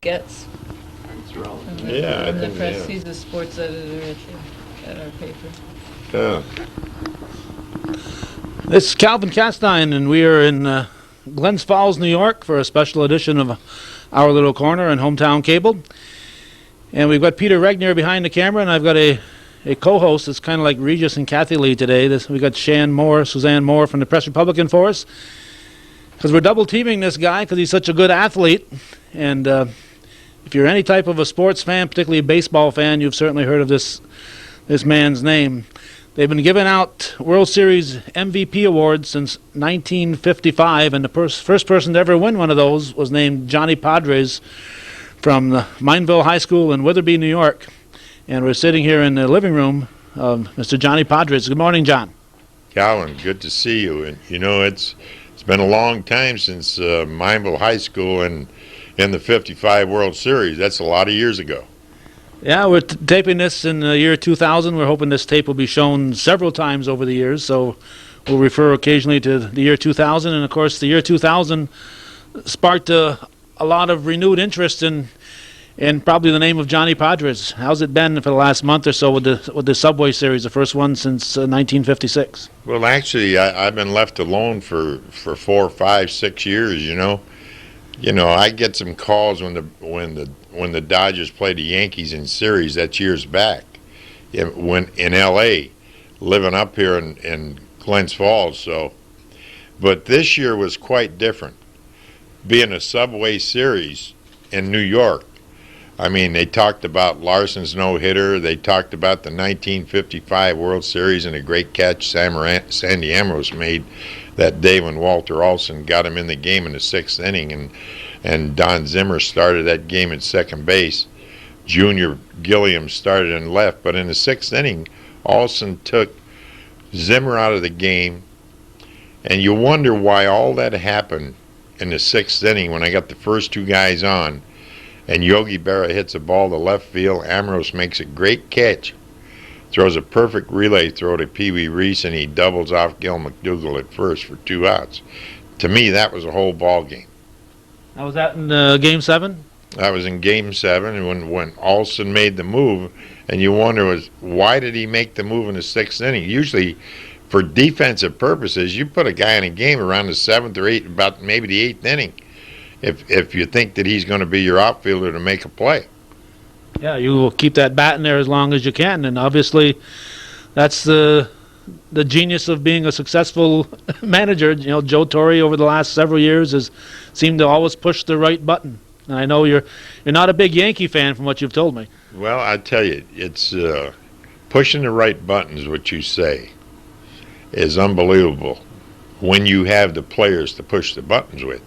gets. Yeah, In I the think, press, yeah. he's a sports editor at our paper. Yeah. This is Calvin Castine, and we are in Glens Falls, New York, for a special edition of Our Little Corner and Hometown Cable. And we've got Peter Regnier behind the camera, and I've got a co-host that's kind of like Regis and Kathy Lee today. We've got Suzanne Moore from the Press Republican for us, because we're double teaming this guy because he's such a good athlete. And if you're any type of a sports fan, particularly a baseball fan, you've certainly heard of this man's name. They've been giving out World Series MVP awards since 1955, and the first person to ever win one of those was named Johnny Podres from the Mineville High School in Witherby, New York. And we're sitting here in the living room of Mr. Johnny Podres. Good morning, John. Calvin, good to see you. And it's been a long time since Mineville High School and in the 55 World Series. That's a lot of years ago. Yeah, we're taping this in the year 2000. We're hoping this tape will be shown several times over the years, so we'll refer occasionally to the year 2000. And, of course, the year 2000 sparked a lot of renewed interest in probably the name of Johnny Podres. How's it been for the last month or so with the Subway Series, the first one since 1956? Well, actually, I've been left alone for 4, 5, 6 years. I get some calls when the Dodgers played the Yankees in series. That's years back. When in L.A., living up here in Glens Falls. But this year was quite different. Being a Subway Series in New York. I mean, they talked about Larson's no-hitter. They talked about the 1955 World Series and a great catch Sandy Ambrose made that day when Walter Olson got him in the game in the 6th inning, and Don Zimmer started that game at second base. Junior Gilliam started in left, but in the 6th inning, Olson took Zimmer out of the game, and you wonder why all that happened in the 6th inning when I got the first two guys on, and Yogi Berra hits a ball to left field. Ambrose makes a great catch, throws a perfect relay throw to Pee Wee Reese, and he doubles off Gil McDougall at first for 2 outs. To me, that was a whole ball game. Now, was that in Game 7? That was in Game 7, and when Olson made the move, and you wonder why did he make the move in the 6th inning? Usually, for defensive purposes, you put a guy in a game around the 7th or 8th, about maybe the 8th inning, if you think that he's going to be your outfielder to make a play. Yeah, you will keep that bat in there as long as you can, and obviously that's the genius of being a successful manager. Joe Torre over the last several years has seemed to always push the right button. And I know you're not a big Yankee fan from what you've told me. Well, I tell you, it's pushing the right buttons, what you say, is unbelievable when you have the players to push the buttons with.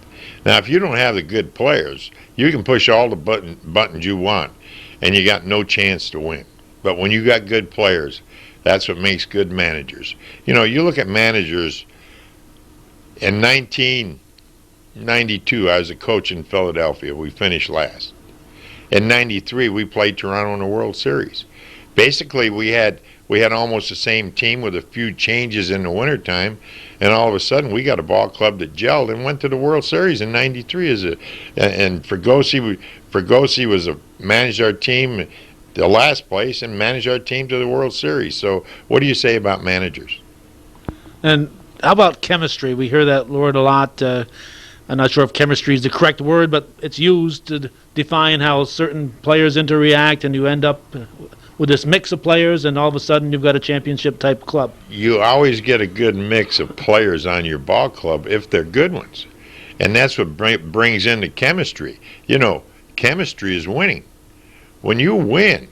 Now, if you don't have the good players, you can push all the buttons you want, and you got no chance to win. But when you got good players, that's what makes good managers. You look at managers. In 1992, I was a coach in Philadelphia. We finished last. In 93, we played Toronto in the World Series. Basically, we had almost the same team with a few changes in the wintertime, and all of a sudden we got a ball club that gelled and went to the World Series in 93. And Fregosi managed our team the last place and managed our team to the World Series. So what do you say about managers? And how about chemistry? We hear that word a lot. I'm not sure if chemistry is the correct word, but it's used to define how certain players interact, and you end up with this mix of players, and all of a sudden you've got a championship-type club. You always get a good mix of players on your ball club if they're good ones. And that's what brings in the chemistry. Chemistry is winning. When you win,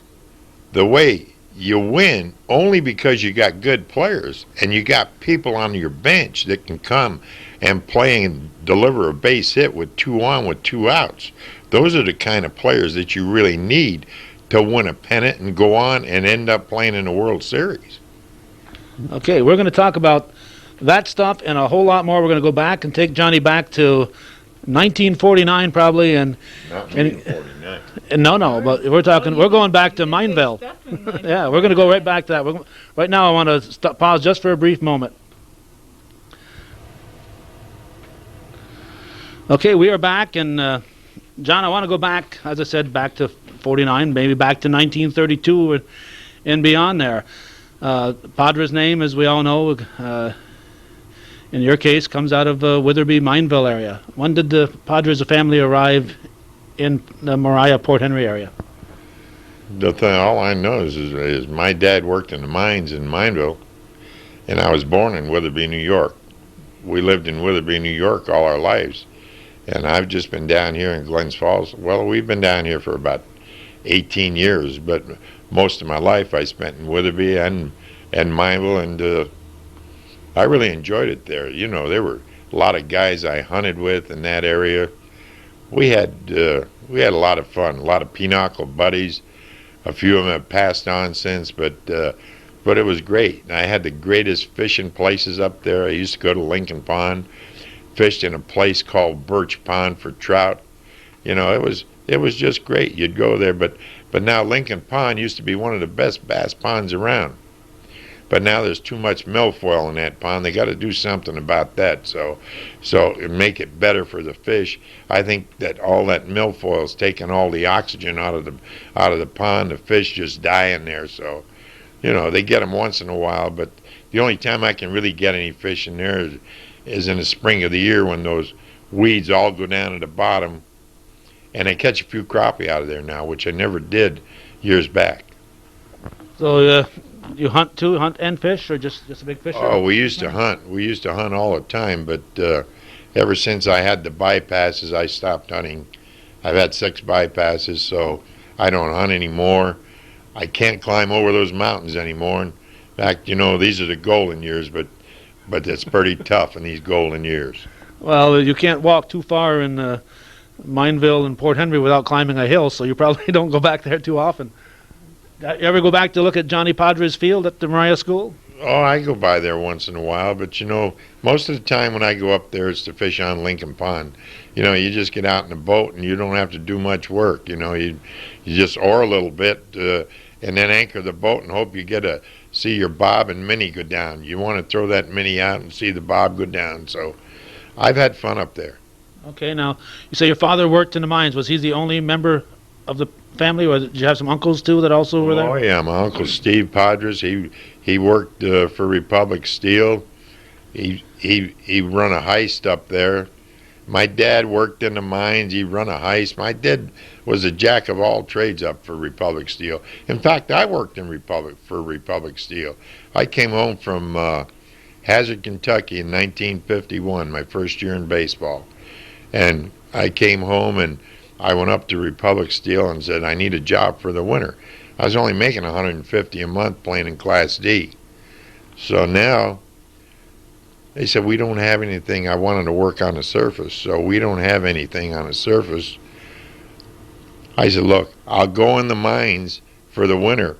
the way you win only because you got good players and you got people on your bench that can come and play and deliver a base hit with 2 on with 2 outs. Those are the kind of players that you really need to win a pennant and go on and end up playing in the World Series. Okay, we're going to talk about that stuff and a whole lot more. We're going to go back and take Johnny back to 1949 probably. Not 1949. No, but we're going back to Mineville. Yeah, we're going to go right back to that. Right now I want to pause just for a brief moment. Okay, we are back, and John, I want to go back, as I said, back to 49, maybe back to 1932 and beyond there. Podres' name, as we all know, in your case, comes out of Witherby, Mineville area. When did the Podres family arrive in the Moriah, Port Henry area? All I know is my dad worked in the mines in Mineville, and I was born in Witherby, New York. We lived in Witherby, New York all our lives, and I've just been down here in Glens Falls. Well, we've been down here for about 18 years, but most of my life I spent in Witherby and Mineville, and I really enjoyed it there. You know, there were a lot of guys I hunted with in that area. We had a lot of fun, a lot of pinochle buddies. A few of them have passed on since, but it was great. And I had the greatest fishing places up there. I used to go to Lincoln Pond, fished in a place called Birch Pond for trout. You know, it was just great. You'd go there, but now Lincoln Pond used to be one of the best bass ponds around. But now there's too much milfoil in that pond. They got to do something about that. So make it better for the fish. I think that all that milfoil's taking all the oxygen out of the pond. The fish just die in there. So, you know, they get them once in a while. But the only time I can really get any fish in there is in the spring of the year when those weeds all go down to the bottom, and I catch a few crappie out of there now, which I never did years back. So you hunt too, hunt and fish, or just a big fisher? Oh, we used to hunt. We used to hunt all the time, but ever since I had the bypasses, I stopped hunting. I've had 6 bypasses, so I don't hunt anymore. I can't climb over those mountains anymore. In fact, you know, these are the golden years, but it's pretty tough in these golden years. Well, you can't walk too far in Mineville and Port Henry without climbing a hill, so you probably don't go back there too often. You ever go back to look at Johnny Podres' field at the Moriah School? Oh, I go by there once in a while, but you know, most of the time when I go up there, it's to fish on Lincoln Pond. You know, you just get out in a boat and you don't have to do much work. You know, you just oar a little bit and then anchor the boat and hope you get to see your bob and minnie go down. You want to throw that minnie out and see the bob go down. So I've had fun up there. Okay, now, you say your father worked in the mines. Was he the only member of the family, or did you have some uncles too that also were there? Oh yeah, my uncle Steve Podres. He worked for Republic Steel. He run a heist up there. My dad worked in the mines. He run a heist. My dad was a jack of all trades up for Republic Steel. In fact, I worked in Republic Steel. I came home from Hazard, Kentucky in 1951, my first year in baseball, and I came home and I went up to Republic Steel and said, I need a job for the winter. I was only making $150 a month playing in Class D. So now they said, we don't have anything. I wanted to work on the surface, so we don't have anything on the surface. I said, look, I'll go in the mines for the winter.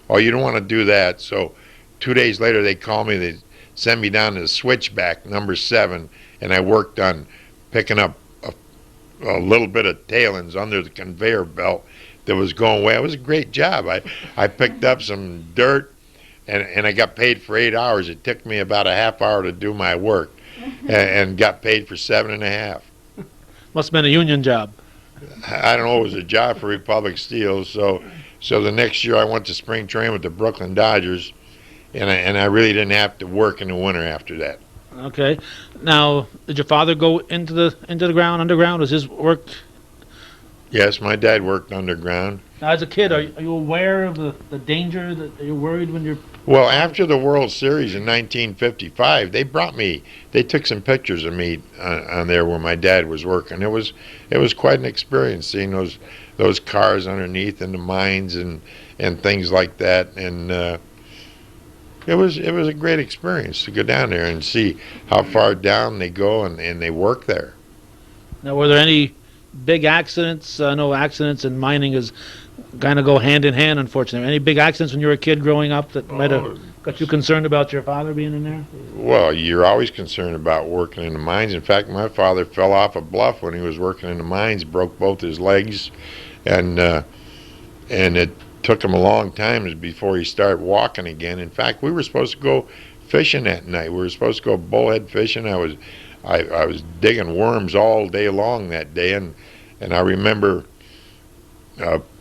Oh, you don't want to do that. So 2 days later, they called me. They sent me down to the switchback, number 7, and I worked on picking up a little bit of tailings under the conveyor belt that was going away. It was a great job. I picked up some dirt, and I got paid for 8 hours. It took me about a half hour to do my work, and got paid for 7.5. Must have been a union job. I don't know. It was a job for Republic Steel. So the next year I went to spring training with the Brooklyn Dodgers, and I really didn't have to work in the winter after that. Okay. Now, did your father go into the ground, underground? Was his work? Yes, my dad worked underground. Now, as a kid, are you aware of the danger? That are you worried when you're? Well, after the World Series in 1955, they took some pictures of me on there where my dad was working. It was quite an experience seeing those cars underneath in the mines and things like that. And it was a great experience to go down there and see how far down they go and they work there. Now, were there any big accidents? I know accidents and mining is kind of go hand in hand, unfortunately. Any big accidents when you were a kid growing up that might have got you concerned about your father being in there? Well, you're always concerned about working in the mines. In fact, my father fell off a bluff when he was working in the mines, broke both his legs, and it took him a long time before he started walking again. In fact, we were supposed to go fishing that night. We were supposed to go bullhead fishing. I was digging worms all day long that day, and And I remember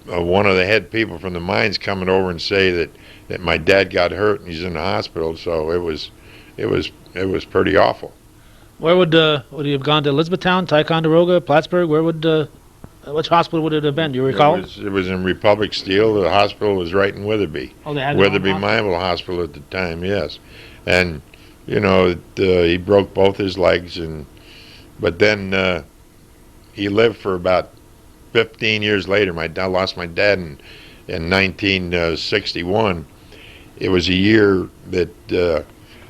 one of the head people from the mines coming over and say that my dad got hurt and he's in the hospital. So it was pretty awful. Where would you have gone to? Elizabethtown, Ticonderoga, Plattsburgh? Where would which hospital would it have been? Do you recall? It was in Republic Steel. The hospital was right in Witherby. Oh, they had Witherby Mineville Hospital at the time, yes. And he broke both his legs, but then he lived for about 15 years later. I lost my dad in 1961. It was a year that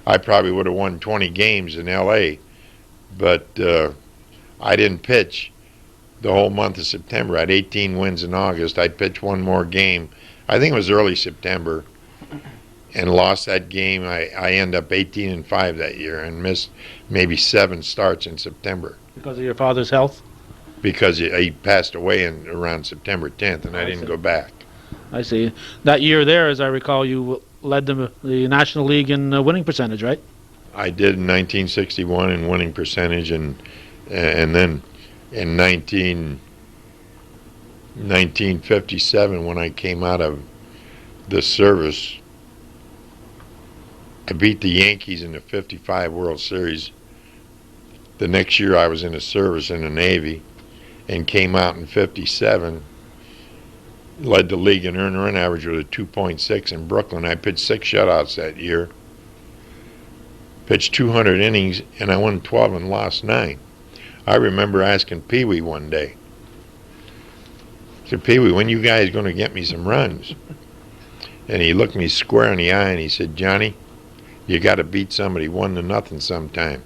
I probably would have won 20 games in L.A., but I didn't pitch the whole month of September. I had 18 wins in August. I pitched one more game. I think it was early September, and lost that game. I ended up 18-5 that year and missed maybe 7 starts in September. Because of your father's health? Because he passed away around September 10th, and I didn't go back. I see. That year there, as I recall, you led the National League in winning percentage, right? I did in 1961 in winning percentage, and then in 1957, when I came out of the service, I beat the Yankees in the 55 World Series. The next year I was in the service in the Navy and came out in 57, led the league in earned run average with a 2.6 in Brooklyn. I pitched 6 shutouts that year, pitched 200 innings, and I won 12 and lost 9. I remember asking Pee Wee one day, I said, Pee Wee, when you guys going to get me some runs? And he looked me square in the eye and he said, Johnny, you got to beat somebody 1-0 sometime.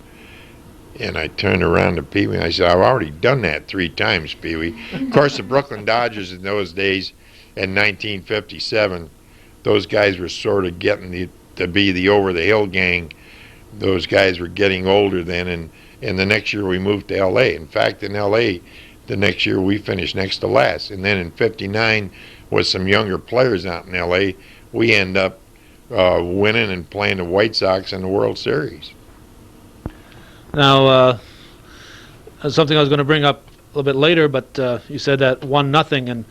And I turned around to Pee Wee and I said, I've already done that 3 times, Pee Wee. Of course, the Brooklyn Dodgers in those days, in 1957, those guys were sort of getting to be the over-the-hill gang. Those guys were getting older then, and the next year we moved to L.A. In fact, in L.A., the next year we finished next to last. And then in 59, with some younger players out in L.A., we end up winning and playing the White Sox in the World Series. Now, something I was going to bring up a little bit later, but you said that 1-0, and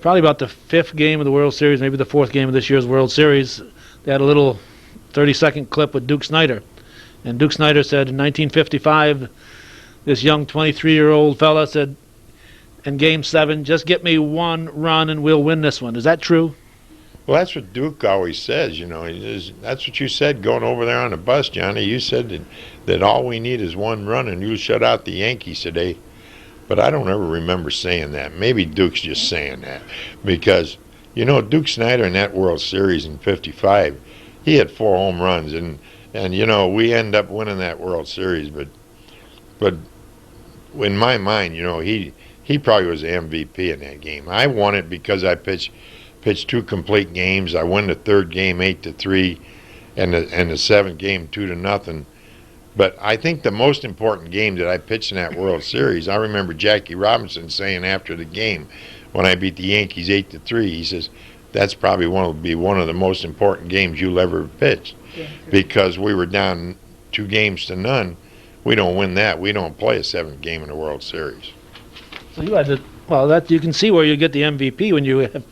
probably about the 5th game of the World Series, maybe the 4th game of this year's World Series, they had a little 30-second clip with Duke Snider. And Duke Snider said in 1955, this young 23-year-old fella said, in Game 7, just get me 1 run and we'll win this one. Is that true? Well, that's what Duke always says, That's what you said going over there on the bus, Johnny. You said that all we need is 1 run and you'll shut out the Yankees today. But I don't ever remember saying that. Maybe Duke's just saying that. Because, Duke Snider in that World Series in 55, he had 4 home runs. And we end up winning that World Series. But in my mind, he probably was the MVP in that game. I won it because I pitched 2 complete games. I won the 3rd game 8-3, and the 7th game 2-0. But I think the most important game that I pitched in that World Series, I remember Jackie Robinson saying after the game, when I beat the Yankees 8-3, he says, that's probably one of the most important games you'll ever pitch, because we were down 2 games to none. We don't win that. We don't play a 7th game in the World Series. So you had to. Well, that you can see where you get the MVP when you have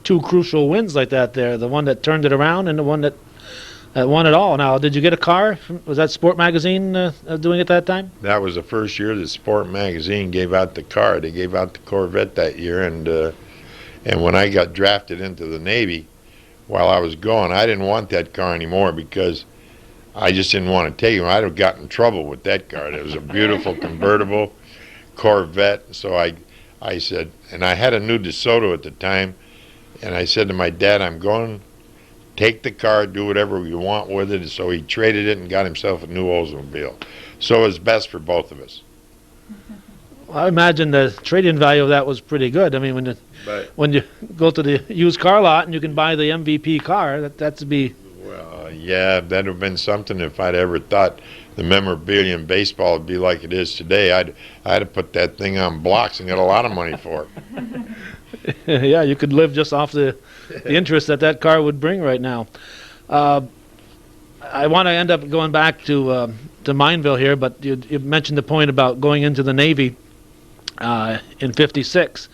2 crucial wins like that. There, the one that turned it around and the one that won it all. Now, did you get a car? Was that Sport Magazine doing it that time? That was the first year that Sport Magazine gave out the car. They gave out the Corvette that year, and when I got drafted into the Navy, while I was going, I didn't want that car anymore because I just didn't want to take him. I'd have gotten in trouble with that car. It was a beautiful convertible Corvette. So I said, and I had a new DeSoto at the time, and I said to my dad, I'm going, take the car, do whatever you want with it. So he traded it and got himself a new Oldsmobile. So it was best for both of us. Well, I imagine the trade-in value of that was pretty good. I mean, when you go to the used car lot and you can buy the MVP car, that's to be... Well, yeah, that would have been something if I'd ever thought the memorabilia in baseball would be like it is today. I'd have put that thing on blocks and got a lot of money for it. Yeah, you could live just off the interest that car would bring right now. I want to end up going back to Mineville here, but you mentioned the point about going into the Navy. in '56.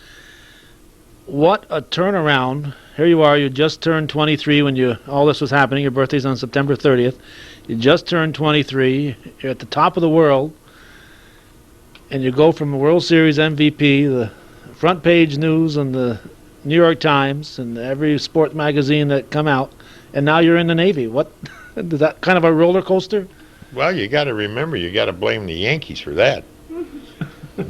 What a turnaround! Here you are. You just turned 23 when all this was happening. Your birthday's on September 30th. You just turned 23. You're at the top of the world, and you go from a World Series MVP, the front page news on the New York Times and every sport magazine that come out, and now you're in the Navy. What? Is that kind of a roller coaster? Well, you got to remember, you got to blame the Yankees for that.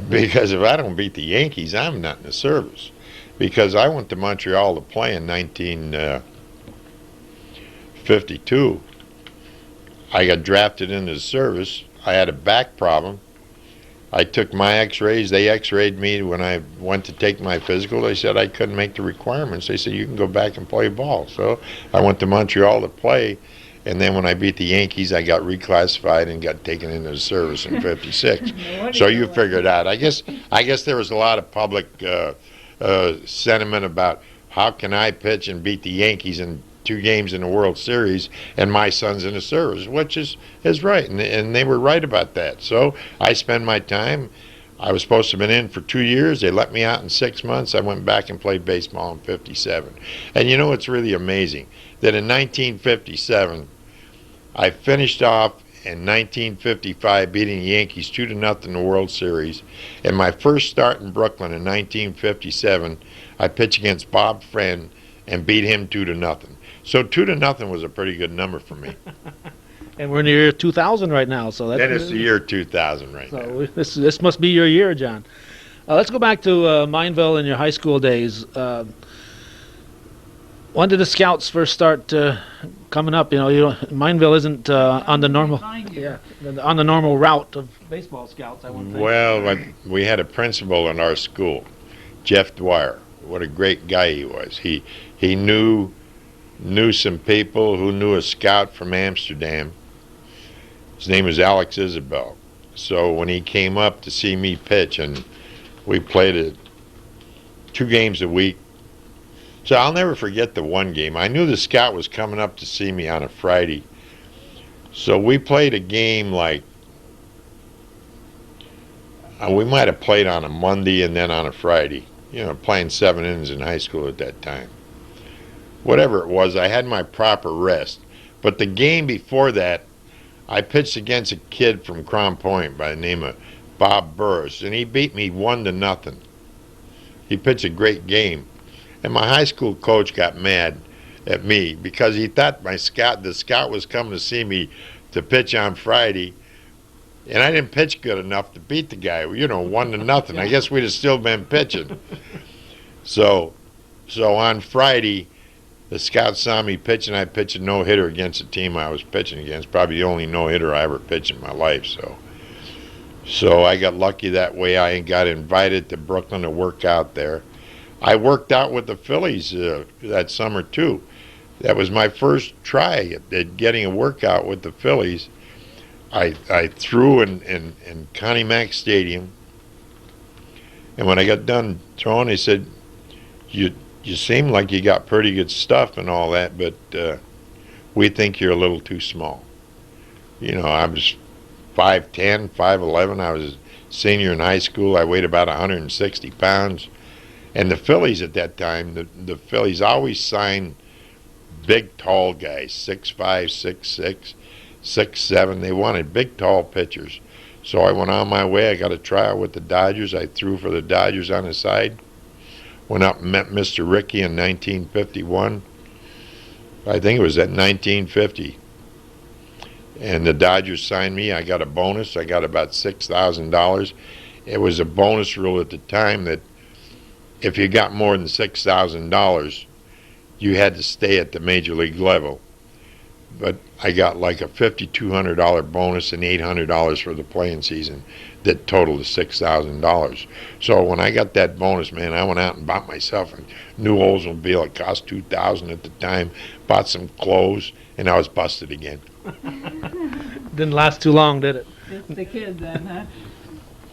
Because if I don't beat the Yankees, I'm not in the service. Because I went to Montreal to play in 1952. I got drafted into the service. I had a back problem. I took my x-rays. They x-rayed me when I went to take my physical. They said I couldn't make the requirements. They said, you can go back and play ball. So I went to Montreal to play. And then when I beat the Yankees, I got reclassified and got taken into the service in '56. So you figure it out. I guess there was a lot of public sentiment about how can I pitch and beat the Yankees in 2 games in the World Series, and my son's in the service, which is right, and they were right about that. So I spend my time. I was supposed to have been in for 2 years. They let me out in 6 months. I went back and played baseball in '57. And you know, it's really amazing that in 1957, I finished off in 1955 beating the Yankees 2-0 in the World Series. And my first start in Brooklyn in 1957, I pitched against Bob Friend and beat him 2-0. So 2-0 was a pretty good number for me. And we're in the year 2000 right now, so That is the year 2000 right now. So this must be your year, John. Let's go back to Mineville in your high school days. When did the scouts first start coming up? Mineville isn't on the normal on the normal route of baseball scouts, I wouldn't think. Well, we had a principal in our school, Jeff Dwyer. What a great guy he was. He knew some people who knew a scout from Amsterdam. His name was Alex Isabel. So when he came up to see me pitch, and we played 2 games a week. So I'll never forget the one game. I knew the scout was coming up to see me on a Friday. So we played a game like, we might have played on a Monday and then on a Friday. Playing 7 innings in high school at that time. Whatever it was, I had my proper rest. But the game before that, I pitched against a kid from Crown Point by the name of Bob Burris, and he beat me 1-0. He pitched a great game. And my high school coach got mad at me because he thought the scout was coming to see me to pitch on Friday, and I didn't pitch good enough to beat the guy. 1-0. I guess we'd have still been pitching. So on Friday, the scout saw me pitch, and I pitched a no-hitter against the team I was pitching against. Probably the only no-hitter I ever pitched in my life. So I got lucky that way. I got invited to Brooklyn to work out there. I worked out with the Phillies that summer, too. That was my first try at getting a workout with the Phillies. I threw in Connie Mack Stadium, and when I got done throwing, they said, you seem like you got pretty good stuff and all that, but we think you're a little too small. I was 5'10", 5'11". I was a senior in high school. I weighed about 160 pounds. And the Phillies at that time, the Phillies always signed big, tall guys, 6'5", 6'6", 6'7". They wanted big, tall pitchers. So I went on my way. I got a tryout with the Dodgers. I threw for the Dodgers on the side. Went up and met Mr. Rickey in 1951. I think it was at 1950. And the Dodgers signed me. I got a bonus. I got about $6,000. It was a bonus rule at the time that if you got more than $6,000, you had to stay at the major league level. But I got like a $5,200 bonus and $800 for the playing season that totaled to $6,000. So when I got that bonus, man, I went out and bought myself a new Oldsmobile. It cost $2,000 at the time. Bought some clothes, and I was busted again. Didn't last too long, did it? Just the kid then, huh?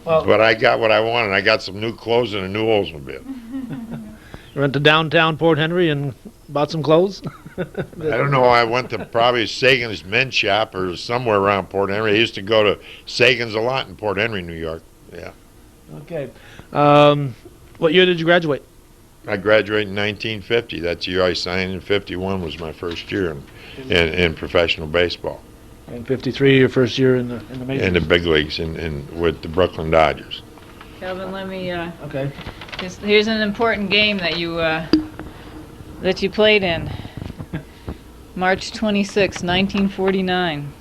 Well, But I got what I wanted. I got some new clothes and a new Oldsmobile. you went to downtown Port Henry and bought some clothes? I don't know. I went to probably Sagan's men's shop or somewhere around Port Henry. I used to go to Sagan's a lot in Port Henry, New York. Yeah. Okay. What year did you graduate? I graduated in 1950. That's the year I signed, and 51 was my first year in professional baseball. In '53, your first year in the majors. In the big leagues with the Brooklyn Dodgers. Calvin, let me. Okay. Here's an important game that you played in. March 26, 1949.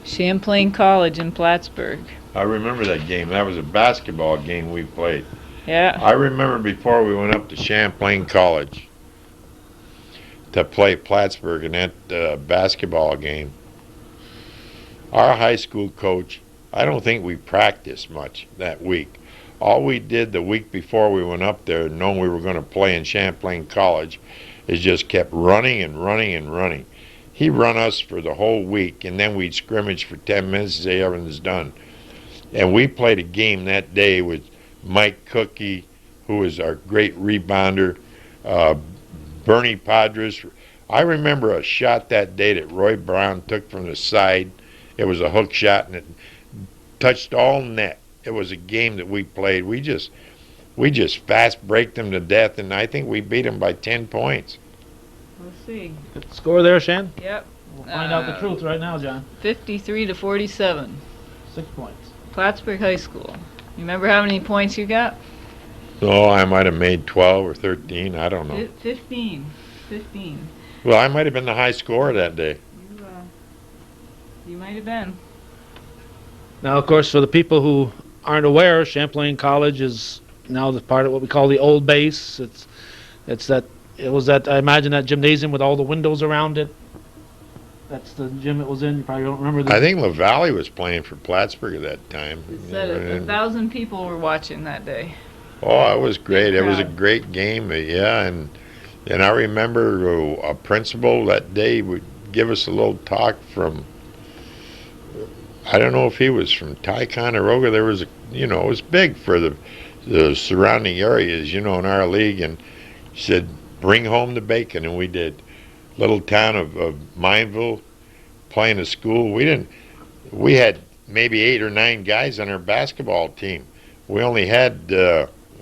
Champlain College in Plattsburgh. I remember that game. That was a basketball game we played. Yeah. I remember before we went up to Champlain College to play Plattsburgh in that basketball game. Our high school coach, I don't think we practiced much that week. All we did the week before we went up there, knowing we were going to play in Champlain College, is just kept running and running and running. He run us for the whole week, and then we'd scrimmage for 10 minutes and say everything's done. And we played a game that day with Mike Cookie, who was our great rebounder, Bernie Podres. I remember a shot that day that Roy Brown took from the side. It was a hook shot, and it touched all net. It was a game that we played. We just fast break them to death, and I think we beat them by 10 points. Let's see. Good score there, Shan. Yep. We'll find out the truth right now, John. 53 to 47. 6 points. Plattsburgh High School. You remember how many points you got? Oh, I might have made 12 or 13. I don't know. 15. 15. Well, I might have been the high scorer that day. You might have been. Now, of course, for the people who aren't aware, Champlain College is now the part of what we call the old base. It was that I imagine that gymnasium with all the windows around it. That's the gym it was in. You probably don't remember. I think LaValle was playing for Plattsburgh at that time. It said 1,000 people were watching that day. Oh, it was great. It was a great game. Yeah, and I remember a principal that day would give us a little talk from. I don't know if he was from Ticonderoga. There was it was big for the surrounding areas, in our league, and he said, "Bring home the bacon," and we did. Little town of Mineville, playing a school. We had maybe 8 or 9 guys on our basketball team. We only had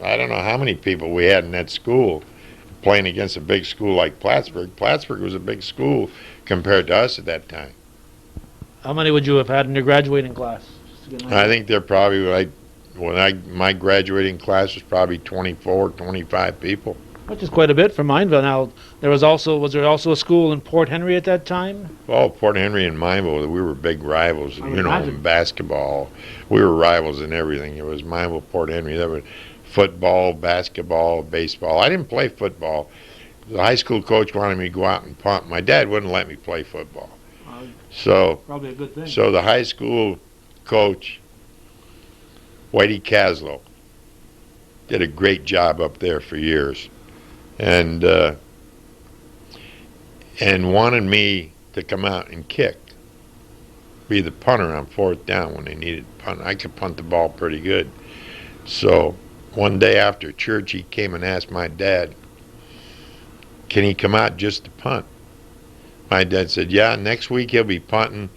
I don't know how many people we had in that school playing against a big school like Plattsburgh. Plattsburgh was a big school compared to us at that time. How many would you have had in your graduating class? I think they're probably my graduating class was probably 24, 25 people. Which is quite a bit from Mineville. Now, was there also a school in Port Henry at that time? Oh, Port Henry and Mineville, we were big rivals, imagine. in basketball. We were rivals in everything. It was Mineville, Port Henry. That was football, basketball, baseball. I didn't play football. The high school coach wanted me to go out and punt. My dad wouldn't let me play football. So, probably a good thing. So the high school coach, Whitey Caslow, did a great job up there for years. And wanted me to come out and kick, be the punter on 4th down when they needed to punt. I could punt the ball pretty good. So one day after church, he came and asked my dad, can he come out just to punt? My dad said, yeah, next week he'll be punting,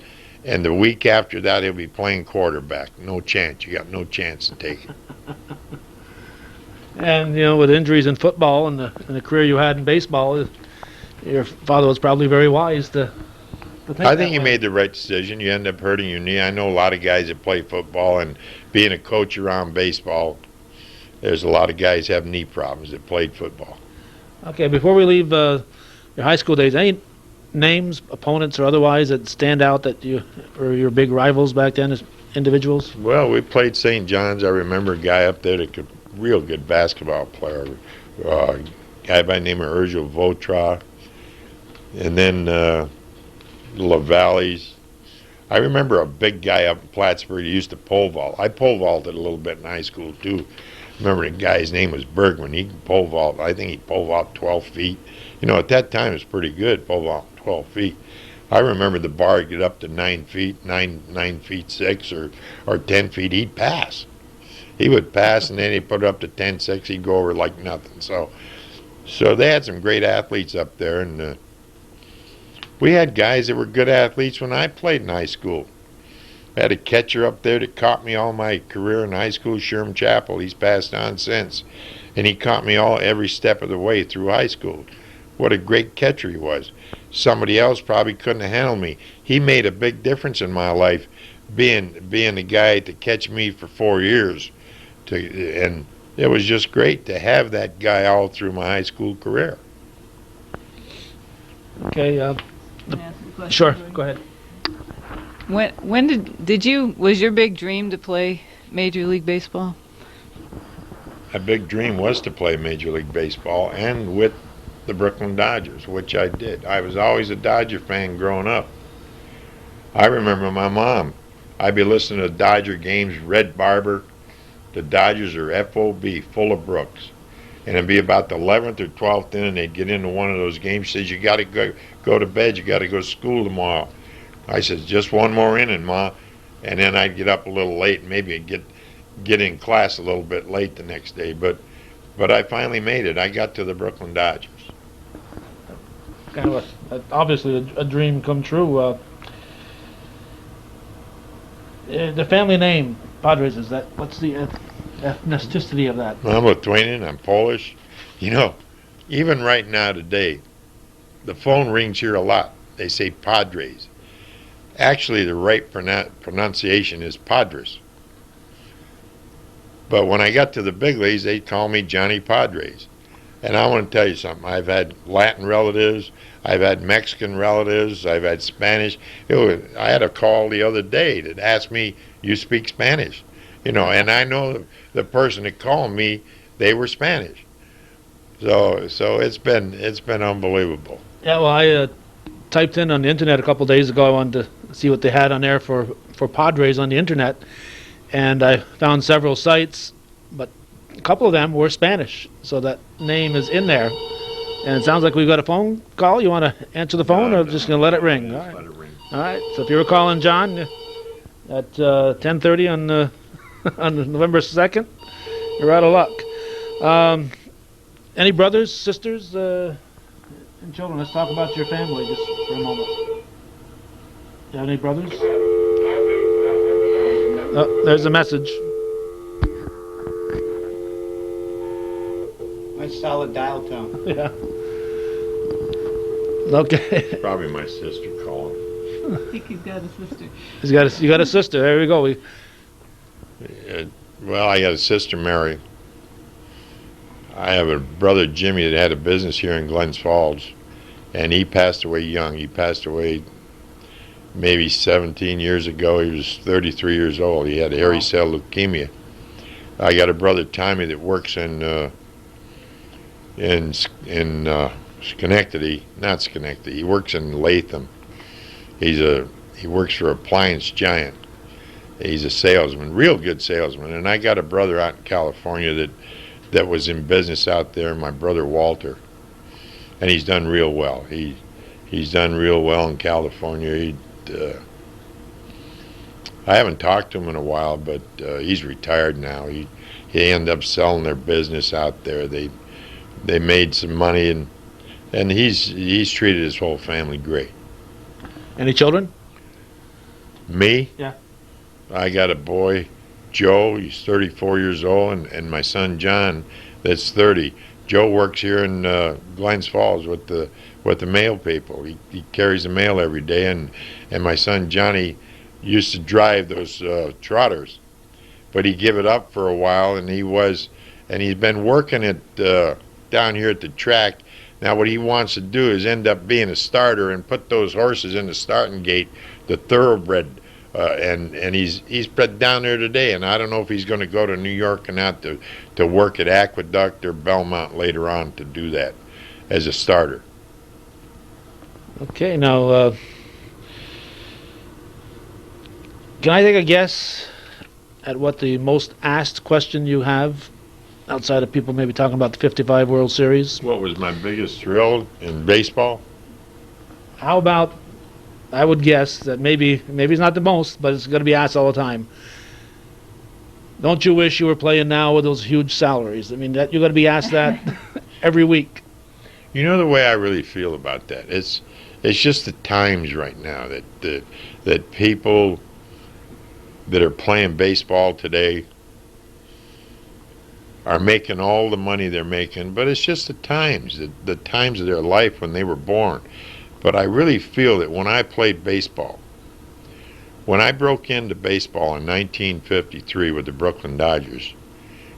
and the week after that he'll be playing quarterback. No chance. You got no chance to take it. And, with injuries in football and the career you had in baseball, your father was probably very wise to think I think that you way. made the right decision. You end up hurting your knee. I know a lot of guys that play football, and being a coach around baseball, there's a lot of guys have knee problems that played football. Okay, before we leave your high school days, any names, opponents, or otherwise that stand out that were your big rivals back then as individuals? Well, we played St. John's. I remember a guy up there that could real good basketball player, guy by the name of Urgel Votra, and then LaValle's. I remember a big guy up in Plattsburgh who used to pole vault. I pole vaulted a little bit in high school too. Remember the guy's name was Bergman. He could pole vault. I think he pole vault 12 feet. At that time it was pretty good, pole vault 12 feet. I remember the bar would get up to 9 feet, 9 feet 6 or 10 feet. He'd pass. He would pass, and then he'd put it up to 10-6. He'd go over like nothing. So they had some great athletes up there, and we had guys that were good athletes when I played in high school. I had a catcher up there that caught me all my career in high school, Sherman Chapel. He's passed on since. And he caught me all every step of the way through high school. What a great catcher he was. Somebody else probably couldn't have handled me. He made a big difference in my life, being the guy to catch me for 4 years. And it was just great to have that guy all through my high school career. Okay. Can I ask you a question, Sure. Jordan? Go ahead. When did you was your big dream to play Major League Baseball? My big dream was to play Major League Baseball and with the Brooklyn Dodgers, which I did. I was always a Dodger fan growing up. I remember my mom. I'd be listening to Dodger games, Red Barber. The Dodgers are FOB, full of Brooks. And it'd be about the 11th or 12th inning, they'd get into one of those games. She says, you got to go to bed. You got to go to school tomorrow. I said, just one more inning, Ma. And then I'd get up a little late and maybe get in class a little bit late the next day. But I finally made it. I got to the Brooklyn Dodgers. Kind of obviously a dream come true. The family name, Padres, is that, what's the ethnicity of that? I'm Lithuanian. I'm Polish. You know, even right now today, the phone rings here a lot. They say Padres. Actually, the right pronunciation is Podres. But when I got to the big leagues, they call me Johnny Podres. And I want to tell you something. I've had Latin relatives. I've had Mexican relatives. I've had Spanish. I had a call the other day that asked me, you speak Spanish? You know, and I know the person that called me, they were Spanish. So it's been unbelievable. Yeah, well, I typed in on the internet a couple days ago. I wanted to see what they had on there for Padres on the internet, and I found several sites, but a couple of them were Spanish, so that name is in there. And it sounds like we've got a phone call. You want to answer the phone, or just going to let it ring? All right. Let it ring. All right. So if you were calling John at 10:30 on on November 2nd, you're out of luck. Any brothers, sisters, and children? Let's talk about your family just for a moment. You have any brothers? Oh, there's a message. Nice solid dial tone. Yeah. Okay. Probably my sister calling. I think he's got a sister. You got a sister. There we go. Well, I got a sister, Mary. I have a brother, Jimmy, that had a business here in Glens Falls, and he passed away young. He passed away maybe 17 years ago. He was 33 years old. He had hairy cell leukemia. I got a brother, Tommy, that works in Schenectady, not Schenectady. He works in Latham. He works for Appliance Giant. He's a salesman, real good salesman. And I got a brother out in California that was in business out there, my brother Walter, and he's done real well. He's done real well in California. I haven't talked to him in a while, but he's retired now. He ended up selling their business out there. They made some money, and he's treated his whole family great. Any children? Me? Yeah. I got a boy, Joe. He's 34 years old, and my son John, that's 30. Joe works here in Glens Falls with the mail people. He carries the mail every day, and my son Johnny used to drive those trotters, but he gave it up for a while, and he's been working at down here at the track. Now what he wants to do is end up being a starter and put those horses in the starting gate, the thoroughbred. And he's down there today, and I don't know if he's going to go to New York and out to work at Aqueduct or Belmont later on to do that as a starter. Okay, now can I take a guess at what the most asked question you have outside of people maybe talking about the 55 World Series? What was my biggest thrill in baseball? How about, I would guess that maybe it's not the most, but it's going to be asked all the time. Don't you wish you were playing now with those huge salaries? I mean, that you're going to be asked that every week. You know the way I really feel about that. It's just the times right now that people that are playing baseball today are making all the money they're making, but it's just the times of their life when they were born. But I really feel that when I played baseball, when I broke into baseball in 1953 with the Brooklyn Dodgers,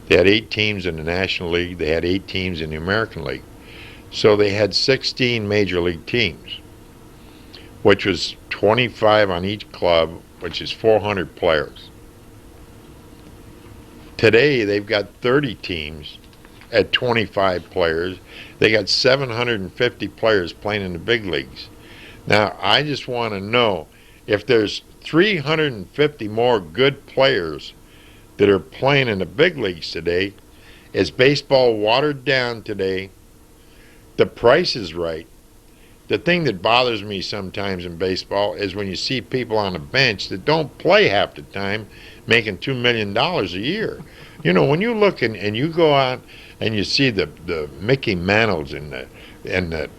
they had 8 teams in the National League, they had 8 teams in the American League. So they had 16 major league teams, which was 25 on each club, which is 400 players. Today, they've got 30 teams at 25 players. They got 750 players playing in the big leagues. Now, I just want to know if there's 350 more good players that are playing in the big leagues today. Is baseball watered down today? The price is right. The thing that bothers me sometimes in baseball is when you see people on the bench that don't play half the time making $2 million a year. You know, when you look and you go out and you see the Mickey Mantles and the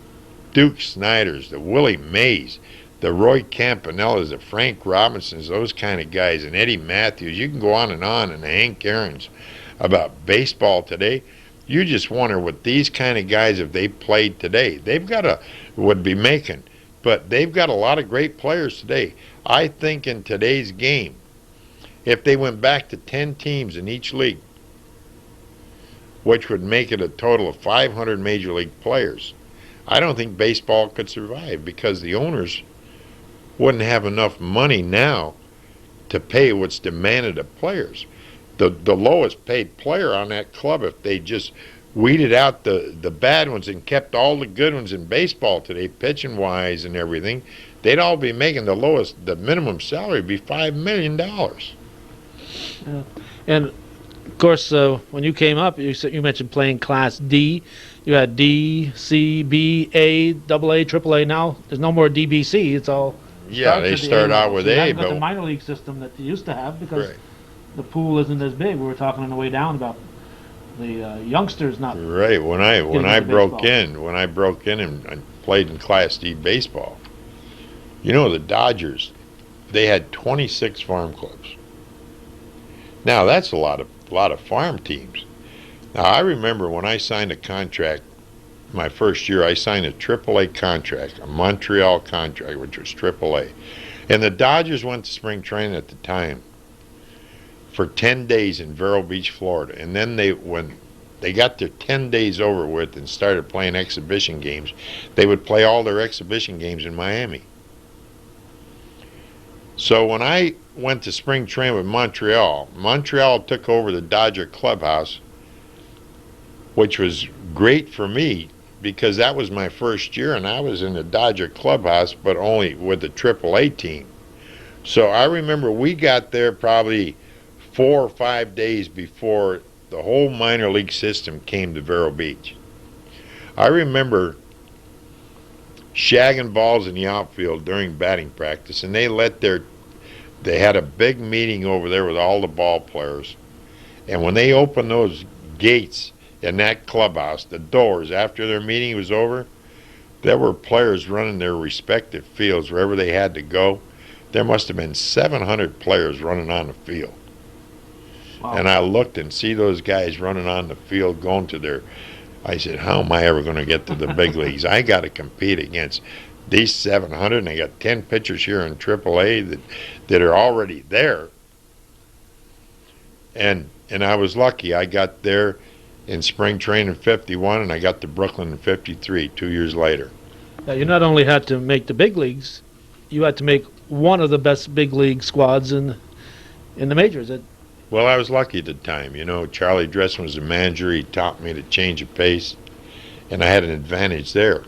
Duke Snyders, the Willie Mays, the Roy Campanellas, the Frank Robinsons, those kind of guys, and Eddie Matthews, you can go on, and the Hank Aaron's about baseball today. You just wonder what these kind of guys, if they played today, would be making. But they've got a lot of great players today. I think in today's game, if they went back to 10 teams in each league, which would make it a total of 500 major league players, I don't think baseball could survive because the owners wouldn't have enough money now to pay what's demanded of players. The lowest paid player on that club, if they just weeded out the bad ones and kept all the good ones in baseball today, pitching wise and everything, they'd all be making the minimum salary would be $5 million. And of course, when you came up, you mentioned playing Class D. You had D, C, B, A, Double A, Triple A. Now there's no more DBC. It's all They start out with A, but the minor league system that you used to have because right. the pool isn't as big. We were talking on the way down about the youngsters not Right. When I broke baseball. in and played in Class D baseball, you know, the Dodgers, they had 26 farm clubs. Now that's a lot of farm teams. Now I remember when I signed a contract, my first year I signed a AAA contract, a Montreal contract, which was AAA, and the Dodgers went to spring training at the time for 10 days in Vero Beach, Florida, and then when they got their 10 days over with and started playing exhibition games, they would play all their exhibition games in Miami. So when I went to spring training with Montreal took over the Dodger clubhouse, which was great for me because that was my first year and I was in the Dodger clubhouse, but only with the AAA team. So I remember we got there probably 4 or 5 days before the whole minor league system came to Vero Beach. I remember shagging balls in the outfield during batting practice, and they had a big meeting over there with all the ball players, and when they opened those gates in that clubhouse, the doors, after their meeting was over, there were players running their respective fields wherever they had to go. There must have been 700 players running on the field. Wow. And I looked and see those guys running on the field going to their, I said, how am I ever going to get to the big leagues? I got to compete against these 700, and I got 10 pitchers here in AAA that are already there. And I was lucky. I got there in spring training in 51, and I got to Brooklyn in 53, 2 years later. Now, you not only had to make the big leagues, you had to make one of the best big league squads in the majors. Well, I was lucky at the time. You know, Charlie Dressen was the manager. He taught me to change the pace, and I had an advantage there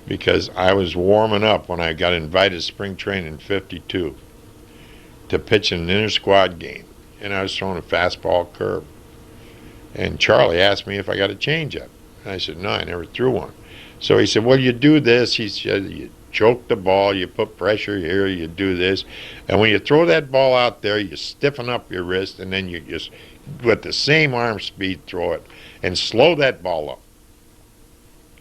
because I was warming up when I got invited to spring training in 52 to pitch in an inter-squad game, and I was throwing a fastball curve. And Charlie asked me if I got a changeup. And I said, no, I never threw one. So he said, well, you do this. He said, you choke the ball, you put pressure here, you do this. And when you throw that ball out there, you stiffen up your wrist, and then you just, with the same arm speed, throw it and slow that ball up.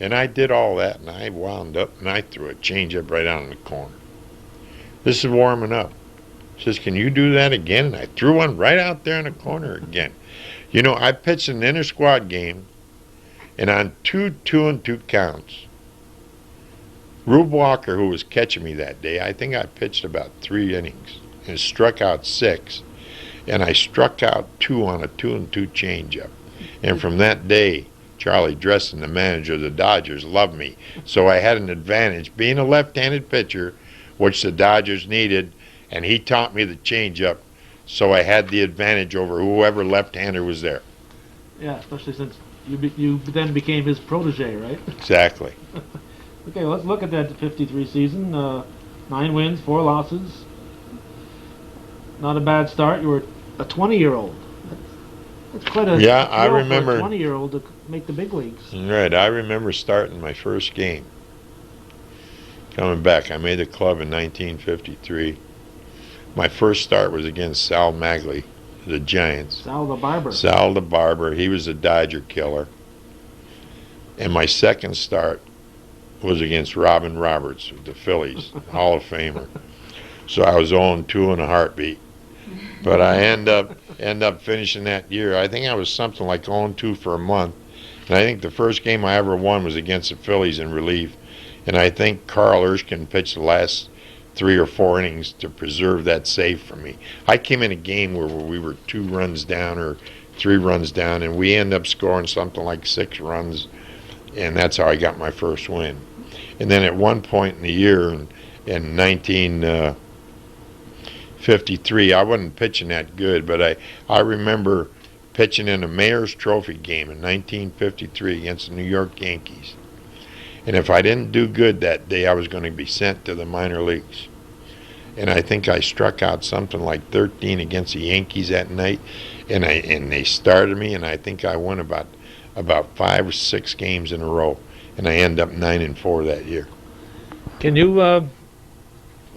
And I did all that, and I wound up, and I threw a changeup right out in the corner. This is warming up. Says, can you do that again? And I threw one right out there in the corner again. You know, I pitched an inter-squad game, and on 2-2 counts, Rube Walker, who was catching me that day, I think I pitched about 3 innings and struck out 6, and I struck out 2 on a 2-2 changeup. And from that day, Charlie Dresden, the manager of the Dodgers, loved me. So I had an advantage being a left-handed pitcher, which the Dodgers needed, and he taught me the changeup, so I had the advantage over whoever left-hander was there. Yeah, especially since you then became his protege, right? Exactly. Okay, let's look at that 53 season. 9 wins, 4 losses. Not a bad start. You were a 20-year-old. That's quite a Yeah, I thrill remember. for a 20-year-old to make the big leagues. Right, I remember starting my first game. Coming back, I made the club in 1953. My first start was against Sal Magley, the Giants. Sal the Barber. Sal the Barber, he was a Dodger killer. And my second start was against Robin Roberts of the Phillies, Hall of Famer. So I was 0-2 in a heartbeat. But I end up finishing that year. I think I was something like 0-2 for a month. And I think the first game I ever won was against the Phillies in relief. And I think Carl Erskine pitched the last 3 or 4 innings to preserve that save for me. I came in a game where we were 2 runs down or 3 runs down, and we ended up scoring something like 6 runs, and that's how I got my first win. And then at one point in the year, in 1953, I wasn't pitching that good, but I remember pitching in a Mayor's Trophy game in 1953 against the New York Yankees. And if I didn't do good that day, I was going to be sent to the minor leagues. And I think I struck out something like 13 against the Yankees that night, and they started me, and I think I won about 5 or 6 games in a row, and I ended up 9-4 that year. Can you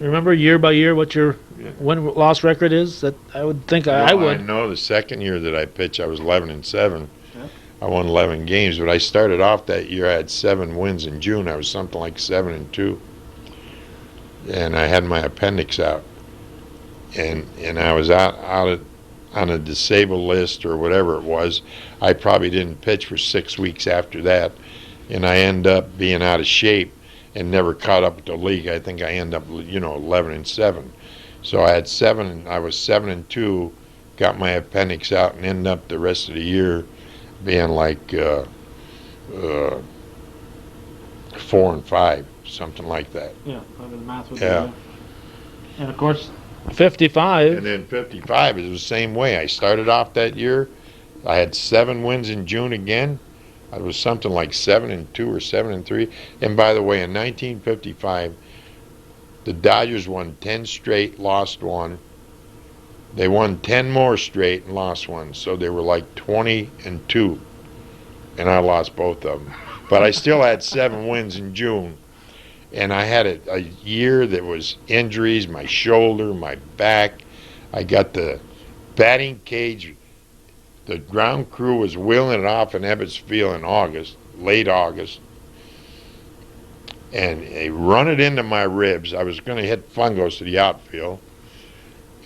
remember year by year what your win-loss record is? That I would think I would. I know the second year that I pitched, I was 11-7. Yeah. I won 11 games, but I started off that year. I had 7 wins in June. I was something like 7-2, and I had my appendix out, and I was out on a disabled list or whatever it was. I probably didn't pitch for 6 weeks after that, and I ended up being out of shape and never caught up with the league. I think I ended up 11-7. So I had 7. I was 7-2, got my appendix out, and ended up the rest of the year being like 4-5, something like that. Yeah, I mean, the math would Yeah. be. And of course, 55. And then 55 is the same way. I started off that year. I had 7 wins in June again. I was something like 7-2 or 7-3. And by the way, in 1955, the Dodgers won 10 straight, lost 1. They won 10 more straight and lost 1. So they were like 20-2. And I lost both of them. But I still had 7 wins in June. And I had a year that was injuries, my shoulder, my back. I got the batting cage. The ground crew was wheeling it off in Ebbets Field in August, late August. And they run it into my ribs. I was going to hit fungos to the outfield.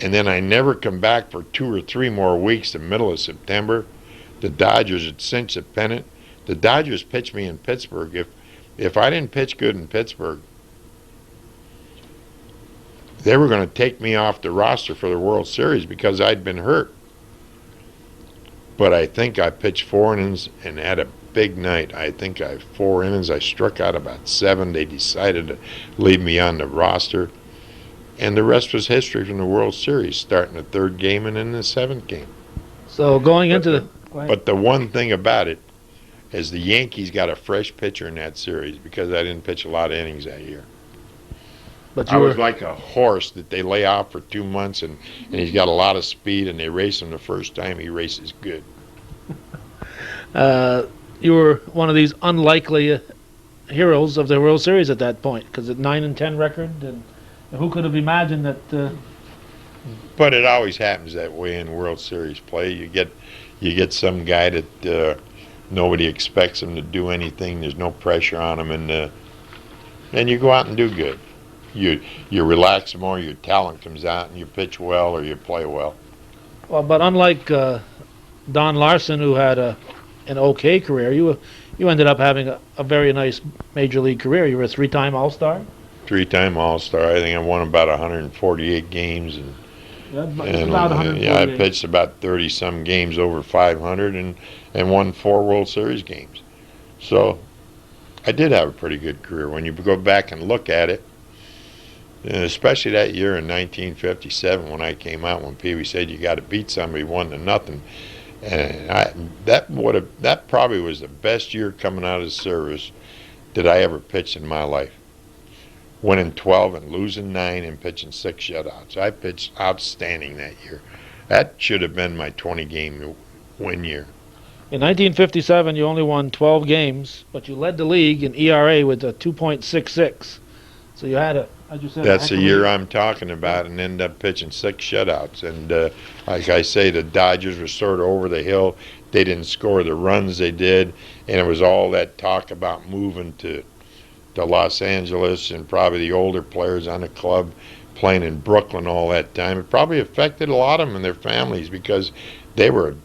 And then I never come back for 2 or 3 more weeks, the middle of September. The Dodgers had cinched the pennant. The Dodgers pitched me in Pittsburgh. If I didn't pitch good in Pittsburgh, they were going to take me off the roster for the World Series because I'd been hurt. But I think I pitched 4 innings and had a big night. I think I had 4 innings. I struck out about 7. They decided to leave me on the roster. And the rest was history from the World Series, starting the 3rd game and then the 7th game. So going into the. But the one thing about it is the Yankees got a fresh pitcher in that series because I didn't pitch a lot of innings that year. But I was like a horse that they lay off for 2 months, and he's got a lot of speed, and they race him the first time he races good. You were one of these unlikely heroes of the World Series at that point, because at 9-10 record, and who could have imagined that? But it always happens that way in World Series play. You get some guy that nobody expects him to do anything. There's no pressure on him, and you go out and do good. you relax more, your talent comes out, and you pitch well or you play well. Well, but unlike Don Larson, who had an okay career, you ended up having a very nice major league career. You were a three-time All-Star. Three-time All-Star. I think I won about 148 games, and Yeah, it's and about yeah, I 148. pitched about 30 some games over 500, and won 4 World Series games. So I did have a pretty good career. When you go back and look at it, and especially that year in 1957 when I came out, when Pee Wee said you got to beat somebody 1-0, and that probably was the best year coming out of the service that I ever pitched in my life. Winning 12 and losing 9 and pitching 6 shutouts. I pitched outstanding that year. That should have been my 20-game win year. In 1957, you only won 12 games, but you led the league in ERA with a 2.66. So you had as you said, That's the year I'm talking about, and ended up pitching 6 shutouts. And like I say, the Dodgers were sort of over the hill. They didn't score the runs they did, and it was all that talk about moving to Los Angeles, and probably the older players on the club playing in Brooklyn all that time. It probably affected a lot of them and their families because they were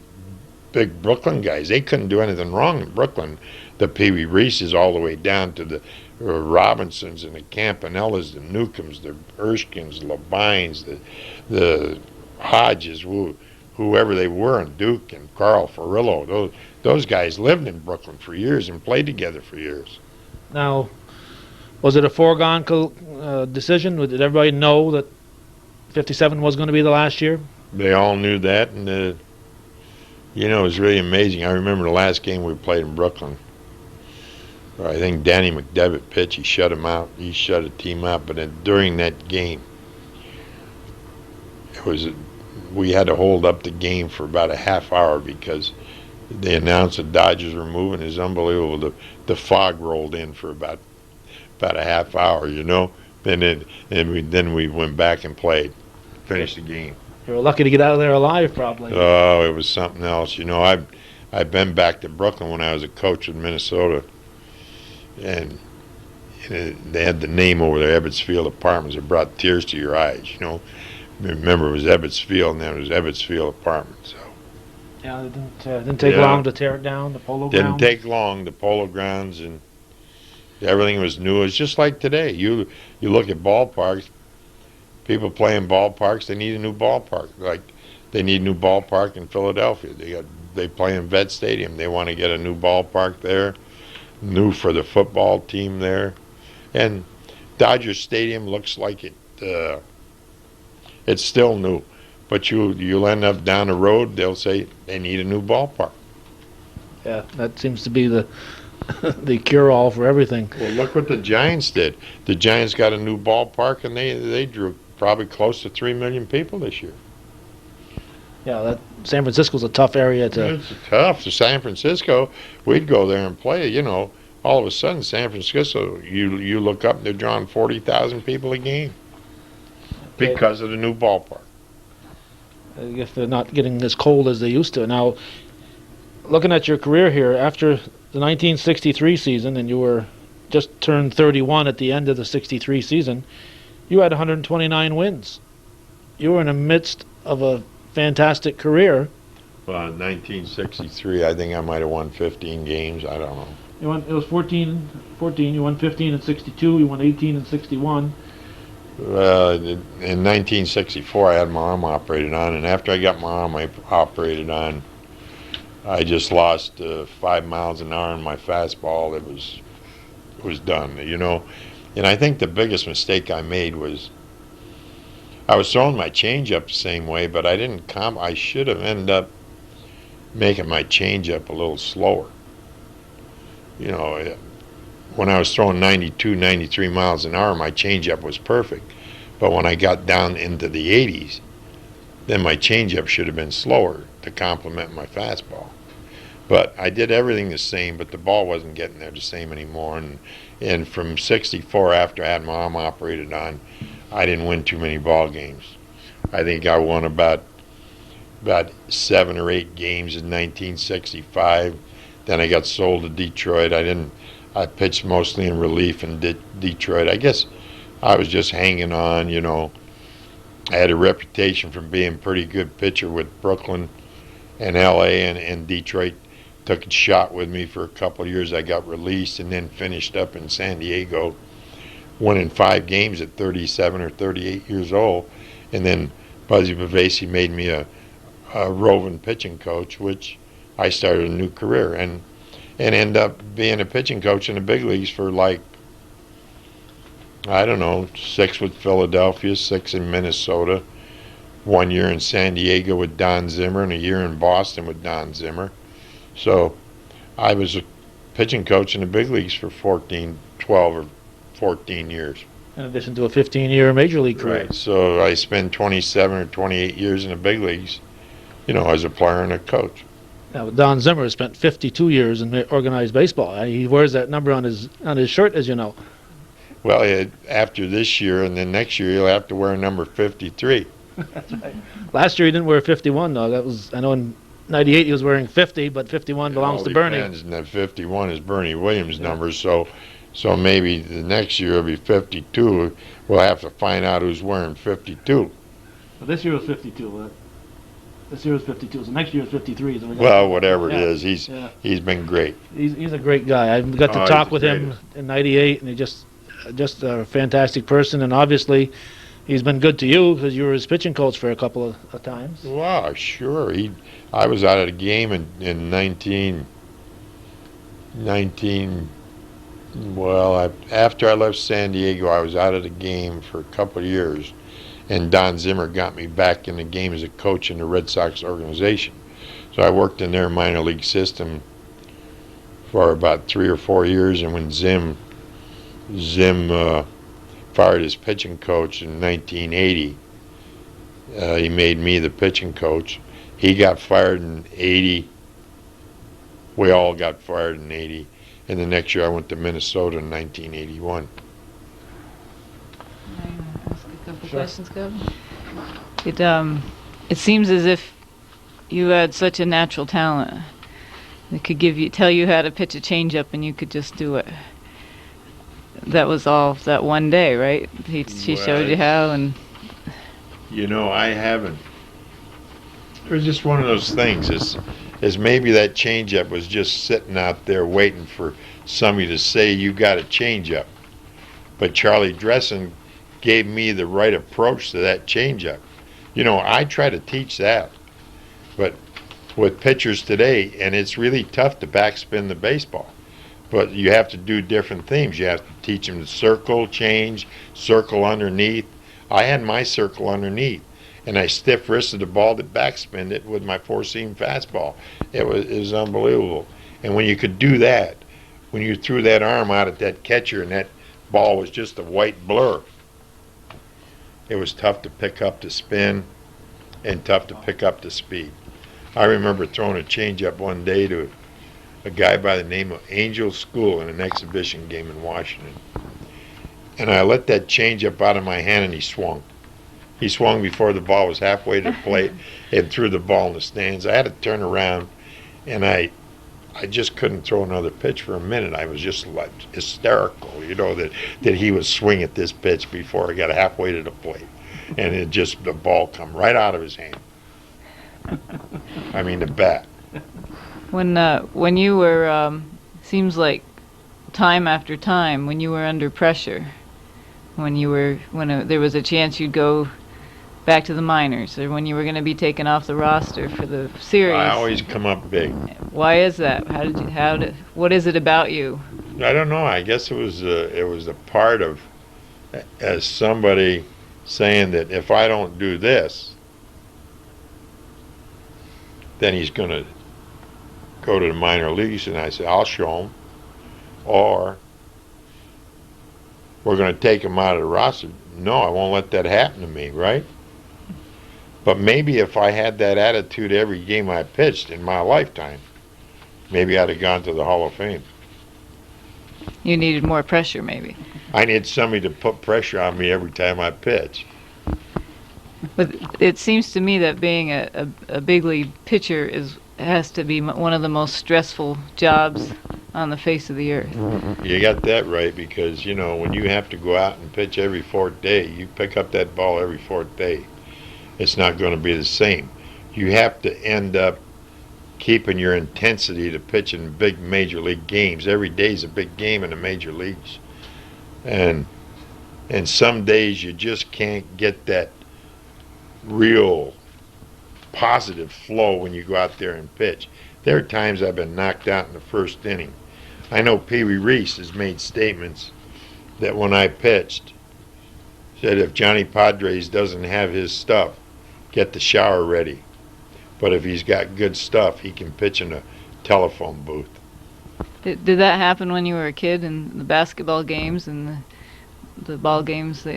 big Brooklyn guys. They couldn't do anything wrong in Brooklyn. The Pee Wee Reeses all the way down to the Robinsons and the Campanellas, the Newcombs, the Erskines, the Labines, the Hodges, whoever they were, and Duke and Carl Furillo. Those guys lived in Brooklyn for years and played together for years. Now, was it a foregone decision? Did everybody know that 57 was going to be the last year? They all knew that, and it was really amazing. I remember the last game we played in Brooklyn. I think Danny McDevitt pitched. He shut him out. He shut a team out. But during that game, we had to hold up the game for about a half hour because they announced the Dodgers were moving. It was unbelievable. The fog rolled in for about a half hour, and then we went back and played, finished the game. You were lucky to get out of there alive, probably. Oh, it was something else. I've been back to Brooklyn when I was a coach in Minnesota, and they had the name over there, Ebbets Field Apartments. It brought tears to your eyes. Remember, it was Ebbets Field, and then it was Ebbets Field Apartments. So. Yeah, it didn't take long to tear it down, the Polo Grounds. Didn't take long, the Polo Grounds, and everything was new. It's just like today. You look at ballparks, people playing ballparks, they need a new ballpark. Like they need a new ballpark in Philadelphia. They play in Vet Stadium. They want to get a new ballpark there, new for the football team there. And Dodger Stadium looks like it's still new. But you'll end up down the road, they'll say they need a new ballpark. Yeah, that seems to be the cure-all for everything. Well, look what the Giants did. The Giants got a new ballpark, and they drew probably close to 3 million people this year. Yeah, San Francisco's a tough area to. It's tough. To San Francisco, we'd go there and play. All of a sudden, San Francisco, you look up, and they're drawing 40,000 people a game because of the new ballpark. If they're not getting as cold as they used to. Now, looking at your career here, after the 1963 season, and you were just turned 31 at the end of the 63 season, you had 129 wins. You were in the midst of a fantastic career. Well, in 1963, I think I might have won 15 games. I don't know. It was 14. You won 15 in 62. You won 18 in 61. In 1964, I had my arm operated on, and after I got my arm operated on, I just lost 5 miles an hour in my fastball. It was done, And I think the biggest mistake I made was I was throwing my changeup the same way, but I didn't I should have ended up making my changeup a little slower. When I was throwing 92, 93 miles an hour, my changeup was perfect. But when I got down into the 80s, then my changeup should have been slower to complement my fastball. But I did everything the same, but the ball wasn't getting there the same anymore. And from 64, after I had my arm operated on, I didn't win too many ball games. I think I won about 7 or 8 games in 1965. Then I got sold to Detroit. I pitched mostly in relief in Detroit. I guess I was just hanging on, I had a reputation for being a pretty good pitcher with Brooklyn and LA and Detroit. Took a shot with me for a couple of years. I got released and then finished up in San Diego, winning 5 games at 37 or 38 years old. And then Buzzy Bavasi made me a roving pitching coach, which I started a new career and ended up being a pitching coach in the big leagues for like, I don't know, 6 with Philadelphia, 6 in Minnesota, 1 year in San Diego with Don Zimmer, and a year in Boston with Don Zimmer. So I was a pitching coach in the big leagues for 12 or 14 years. In addition to a 15-year major league career. Right. So I spent 27 or 28 years in the big leagues, as a player and a coach. Now, Don Zimmer spent 52 years in organized baseball. He wears that number on his shirt, as you know. Well, after this year and then next year, he'll have to wear number 53. That's right. Last year he didn't wear 51, though. I know in '98 he was wearing 50, but 51 belongs to Bernie. And that 51 is Bernie Williams' number, so maybe the next year will be 52. We'll have to find out who's wearing 52. Well, this year was 52. This year was 52, so next year is 53. So well, whatever it is, he's been great. He's a great guy. I got to talk with him in '98, and he's just a fantastic person, and obviously he's been good to you because you were his pitching coach for a couple of times. Wow, sure. I was out of the game in 19. Well, after I left San Diego, I was out of the game for a couple of years, and Don Zimmer got me back in the game as a coach in the Red Sox organization. So I worked in their minor league system for about 3 or 4 years, and when Zim fired his pitching coach in 1980, he made me the pitching coach. He got fired in 80. We all got fired in 80. And the next year I went to Minnesota in 1981. Can I ask a couple questions, Kevin? It seems as if you had such a natural talent. It could tell you how to pitch a changeup, and you could just do it. That was all that one day, right? She showed you how, and I haven't. It was just one of those things. Is maybe that changeup was just sitting out there waiting for somebody to say you got a changeup. But Charlie Dressen gave me the right approach to that changeup. I try to teach that, but with pitchers today, and it's really tough to backspin the baseball. But you have to do different things. You have to teach them to circle, change, circle underneath. I had my circle underneath, and I stiff wristed the ball that backspinned it with my 4-seam fastball. It was unbelievable. And when you could do that, when you threw that arm out at that catcher and that ball was just a white blur, it was tough to pick up the spin and tough to pick up the speed. I remember throwing a changeup one day to a guy by the name of Angel School in an exhibition game in Washington. And I let that changeup out of my hand, and he swung. He swung before the ball was halfway to the plate and threw the ball in the stands. I had to turn around, and I just couldn't throw another pitch for a minute. I was just like hysterical, that he would swing at this pitch before I got halfway to the plate. And the ball come right out of his hand. I mean, the bat. When you were, seems like time after time, when you were under pressure, when there was a chance you'd go back to the minors, or when you were going to be taken off the roster for the series. I always come up big. Why is that? What is it about you? I don't know. I guess it was a part of, as somebody saying that if I don't do this, then he's going to go to the minor leagues, and I said, I'll show him, or we're going to take him out of the roster. No, I won't let that happen to me, right? But maybe if I had that attitude every game I pitched in my lifetime, maybe I'd have gone to the Hall of Fame. You needed more pressure, maybe. I need somebody to put pressure on me every time I pitch. But it seems to me that being a big league pitcher has to be one of the most stressful jobs on the face of the earth. You got that right, because, you know, when you have to go out and pitch every fourth day, you pick up that ball every fourth day, it's not going to be the same. You have to end up keeping your intensity to pitch in big major league games. Every day is a big game in the major leagues. And some days you just can't get that real positive flow when you go out there and pitch. There are times I've been knocked out in the first inning. I know Pee Wee Reese has made statements that when I pitched, said if Johnny Podres doesn't have his stuff, get the shower ready. But if he's got good stuff, he can pitch in a telephone booth. Did that happen when you were a kid in the basketball games and the ball games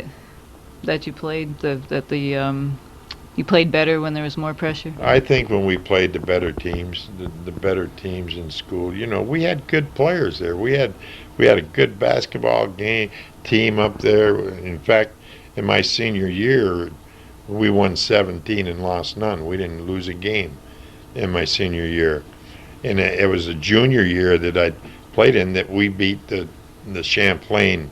that you played? You played better when there was more pressure? I think when we played the better teams, the better teams in school, you know, we had good players there. We had a good basketball team up there. In fact, in my senior year, we won 17 and lost none. We didn't lose a game in my senior year. And it was a junior year that I played in that we beat the Champlain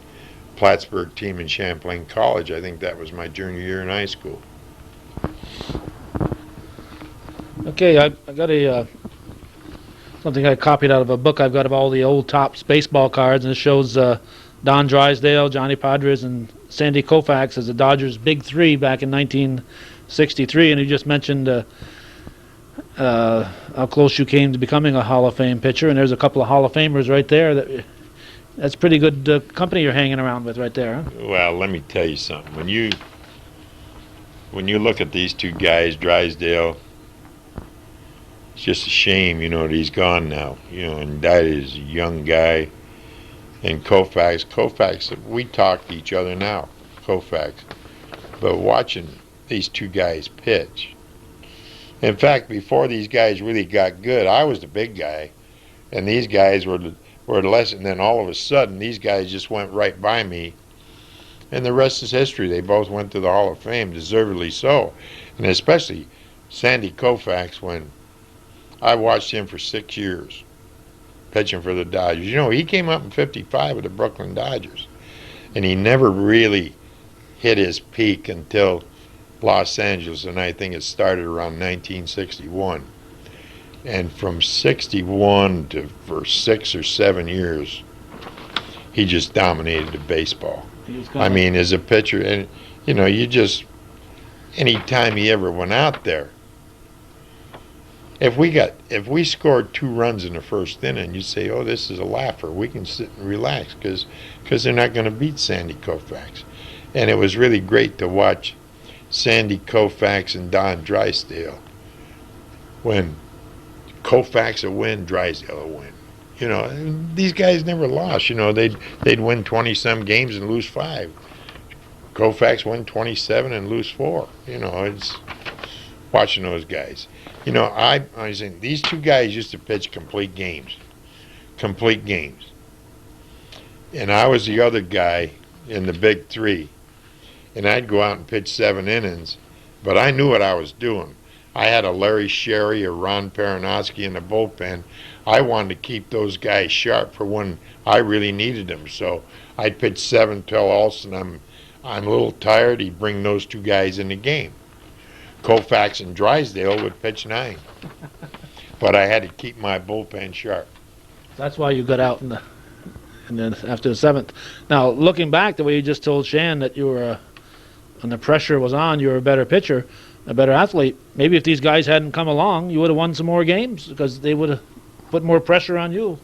Plattsburgh team in Champlain College. I think that was my junior year in high school. Okay, I got something I copied out of a book I've got of all the old Topps baseball cards, and it shows Don Drysdale, Johnny Podres, and Sandy Koufax as the Dodgers' big three back in 1963. And you just mentioned how close you came to becoming a Hall of Fame pitcher, and there's a couple of Hall of Famers right there. That's pretty good company you're hanging around with right there, huh? Well, let me tell you something. When you look at these two guys, Drysdale, it's just a shame, you know, that he's gone now, you know, and died as a young guy. And Koufax, we talk to each other now, Koufax. But watching these two guys pitch, in fact, before these guys really got good, I was the big guy, and these guys were less. And then all of a sudden, these guys just went right by me, and the rest is history. They both went to the Hall of Fame, deservedly so, and especially Sandy Koufax, when I watched him for 6 years pitching for the Dodgers. You know, he came up in '55 with the Brooklyn Dodgers, and he never really hit his peak until Los Angeles, and I think it started around 1961. And from 61 to for 6 or 7 years, he just dominated the baseball. I mean, as a pitcher, and you know, anytime he ever went out there, if we scored 2 runs in the first inning, you say, oh, this is a laugher. We can sit and relax because they're not going to beat Sandy Koufax. And it was really great to watch Sandy Koufax and Don Drysdale. When Koufax would win, Drysdale would win. You know, these guys never lost. You know, they'd win 20-some games and lose 5. Koufax win 27 and lose 4. You know, it's watching those guys. You know, I was saying these two guys used to pitch complete games. And I was the other guy in the big three. And I'd go out and pitch 7 innings, but I knew what I was doing. I had a Larry Sherry or Ron Peronowski in the bullpen. I wanted to keep those guys sharp for when I really needed them. So I'd pitch 7, tell Olson I'm a little tired. He'd bring those 2 guys in the game. Koufax and Drysdale would pitch 9. But I had to keep my bullpen sharp. That's why you got out and then after the 7th. Now, looking back, the way you just told Shan that you were, when the pressure was on, you were a better pitcher, a better athlete. Maybe if these guys hadn't come along, you would have won some more games because they would have put more pressure on you.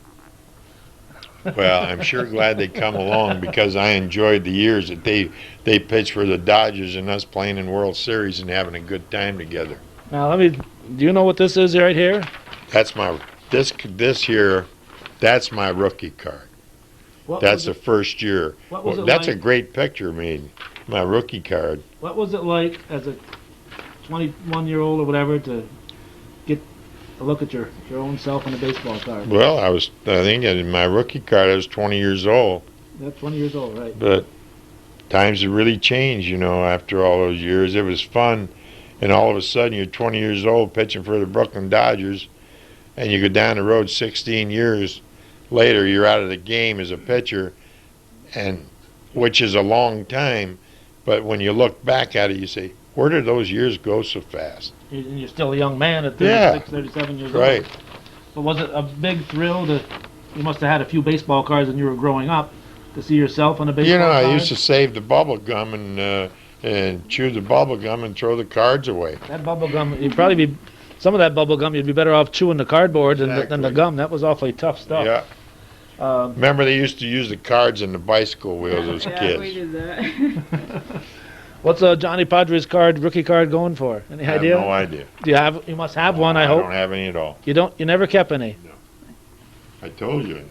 Well, I'm sure glad they come along because I enjoyed the years that they pitched for the Dodgers and us playing in World Series and having a good time together. Now, do you know what this is right here? That's this here. That's my rookie card. That's the first year. What was it that's like? A great picture of me, my rookie card. What was it like as a 21-year-old or whatever to get a look at your own self on a baseball card? Well, I think in my rookie card, I was 20 years old. Yeah, 20 years old, right. But times have really changed, you know, after all those years. It was fun, and all of a sudden you're 20 years old pitching for the Brooklyn Dodgers, and you go down the road 16 years later you're out of the game as a pitcher, and which is a long time. But when you look back at it, you say, where did those years go so fast? And you're still a young man at Yeah. 36, 37 years Right. old. But was it a big thrill to? You must have had a few baseball cards when you were growing up to see yourself on a baseball You know, card. I used to save the bubble gum and chew the bubble gum and throw the cards away. That bubble gum, you'd probably be. Some of that bubble gum, you'd be better off chewing the cardboard than the Exactly. gum. That was awfully tough stuff. Yeah. Remember, they used to use the cards in the bicycle wheels as Yeah, kids. we did that. What's a Johnny Podres card, rookie card, going for? Any I have idea? no idea. Do you have? You must have one. I hope. don't have any at all. You don't. You never kept any. I told you.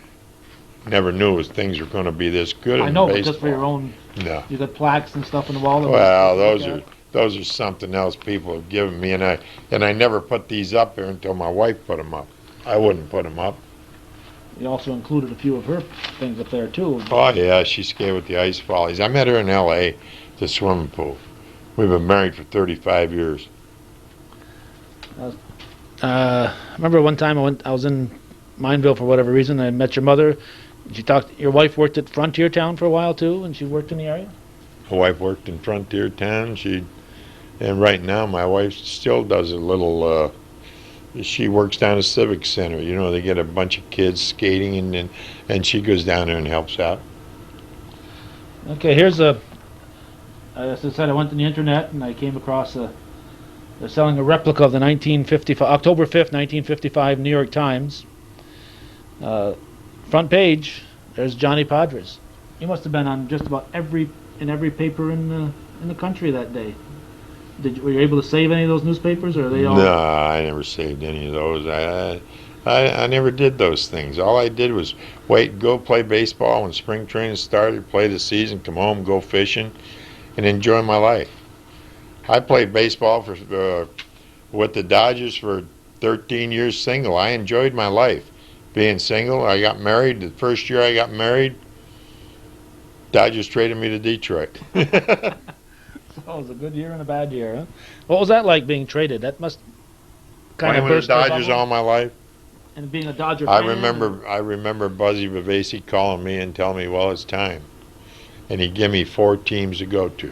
Never knew things were going to be this good I in know, but baseball. just for your own. No. You got plaques and stuff on the wall. Well, that those are something else people have given me, and I never put these up there until my wife put them up. I wouldn't put them up. You also included a few of her things up there too. Oh yeah, she skated with the Ice Follies. I met her in L.A. the swimming pool. We've been married for 35 years. I remember one time I was in Mineville for whatever reason. I met your mother. Your wife worked at Frontier Town for a while too, and she worked in the area. My wife worked in Frontier Town. And right now my wife still does a little. She works down at Civic Center. You know, they get a bunch of kids skating, and she goes down there and helps out. Okay, here's a. As I said, I went to the internet and I came across they're selling a replica of the 1955 October 5th, 1955 New York Times. Front page. There's Johnny Podres. He must have been on just about every paper in the country that day. Were you able to save any of those newspapers, or are they all? No, I never saved any of those. I never did those things. All I did was wait, go play baseball when spring training started, play the season, come home, go fishing, and enjoy my life. I played baseball with the Dodgers for 13 years single. I enjoyed my life being single. I got married. The first year I got married, Dodgers traded me to Detroit. Oh, it was a good year and a bad year, huh? What was that like being traded? That must kind Playing of with burst the your Dodgers bubble. all my life. And being a Dodger I fan. remember Buzzy Vivasi calling me and telling me, well, it's time. And he gave me 4 teams to go to.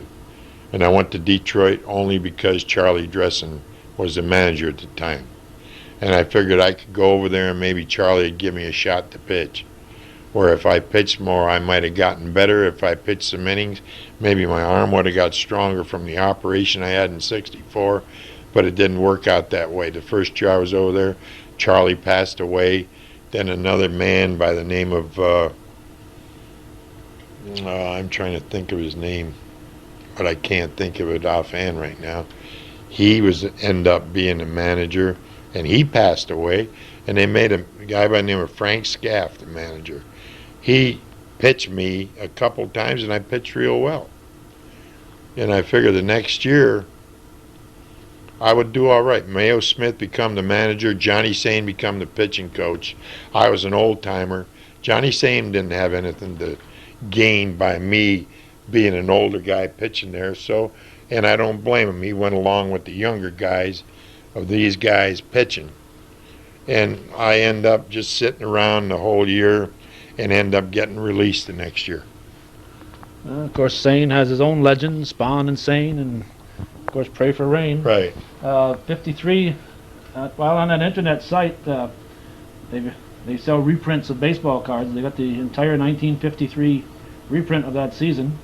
And I went to Detroit only because Charlie Dressen was the manager at the time. And I figured I could go over there and maybe Charlie would give me a shot to pitch. Where if I pitched more, I might have gotten better. If I pitched some innings, maybe my arm would have got stronger from the operation I had in '64. But it didn't work out that way. The first year I was over there, Charlie passed away. Then another man by the name of, I'm trying to think of his name, but I can't think of it offhand right now. He ended up being the manager, and he passed away. And they made a guy by the name of Frank Scaff the manager. He pitched me a couple times, and I pitched real well. And I figured the next year I would do all right. Mayo Smith become the manager. Johnny Sane become the pitching coach. I was an old-timer. Johnny Sane didn't have anything to gain by me being an older guy pitching there. So, and I don't blame him. He went along with the younger guys of these guys pitching. And I end up just sitting around the whole year and end up getting released the next year. Of course, Sane has his own legend, Spawn and Sane, and of course, Pray for Rain. Right. 53. While on that internet site, they sell reprints of baseball cards. They got the entire 1953 reprint of that season.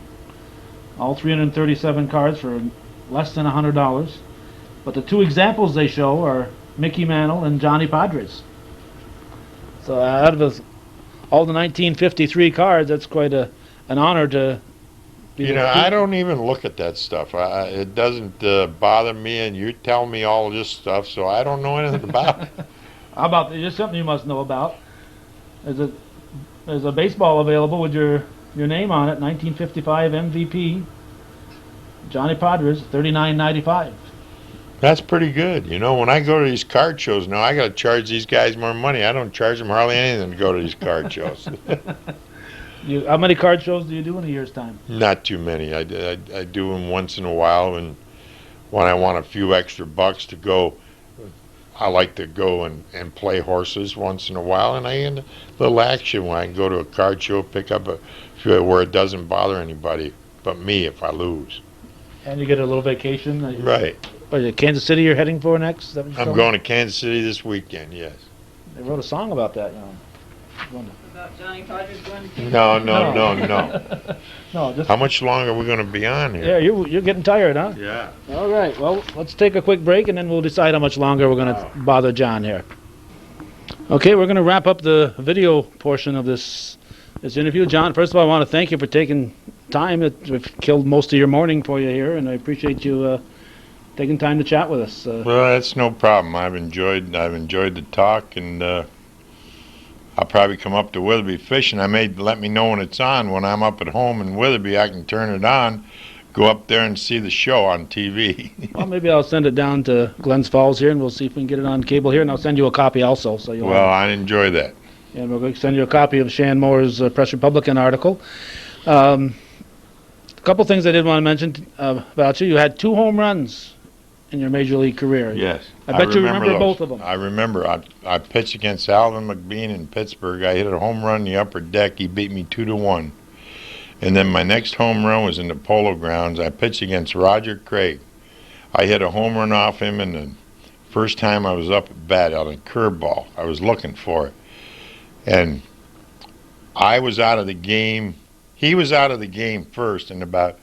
All 337 cards for less than $100. But the 2 examples they show are Mickey Mantle and Johnny Podres. So out of all the 1953 cards, that's quite an honor to be. You know, I don't even look at that stuff. It doesn't bother me, and you tell me all this stuff, so I don't know anything about it. How about just something you must know about? There's a baseball available with your name on it, 1955 MVP, Johnny Podres, $39.95. That's pretty good. You know, when I go to these card shows now, I got to charge these guys more money. I don't charge them hardly anything to go to these card shows. How many card shows do you do in a year's time? Not too many. I do them once in a while, and when I want a few extra bucks to go, I like to go and play horses once in a while, and I end a little action when I can go to a card show, pick up a few where it doesn't bother anybody but me if I lose. And you get a little vacation. Right. What, is it Kansas City you're heading for next? Is that what you I'm told going me? to Kansas City this weekend, yes. They wrote a song about that, About Johnny Podres going to No. No, just How much longer are we going to be on here? yeah. You're getting tired, huh? Yeah. All right. Well, let's take a quick break, and then we'll decide how much longer we're going to bother John here. Okay, we're going to wrap up the video portion of this interview. John, first of all, I want to thank you for taking time. We've killed most of your morning for you here, and I appreciate you taking time to chat with us. Well, that's no problem. I've enjoyed the talk, and I'll probably come up to Witherby fishing. I may let me know when it's on. When I'm up at home in Witherby, I can turn it on, go up there and see the show on TV. Well, maybe I'll send it down to Glens Falls here, and we'll see if we can get it on cable here, and I'll send you a copy also. So you'll Well, I enjoy that. and we're going to send you a copy of Shan Moore's Press Republican article. A couple things I did want to mention about you. You had 2 home runs in your major league career. Yes. I bet you remember those. both of them. I remember. I pitched against Alvin McBean in Pittsburgh. I hit a home run in the upper deck. He beat me 2-1. And then my next home run was in the Polo Grounds. I pitched against Roger Craig. I hit a home run off him, and the first time I was up at bat on a curveball. I was looking for it. And I was out of the game. He was out of the game first, and about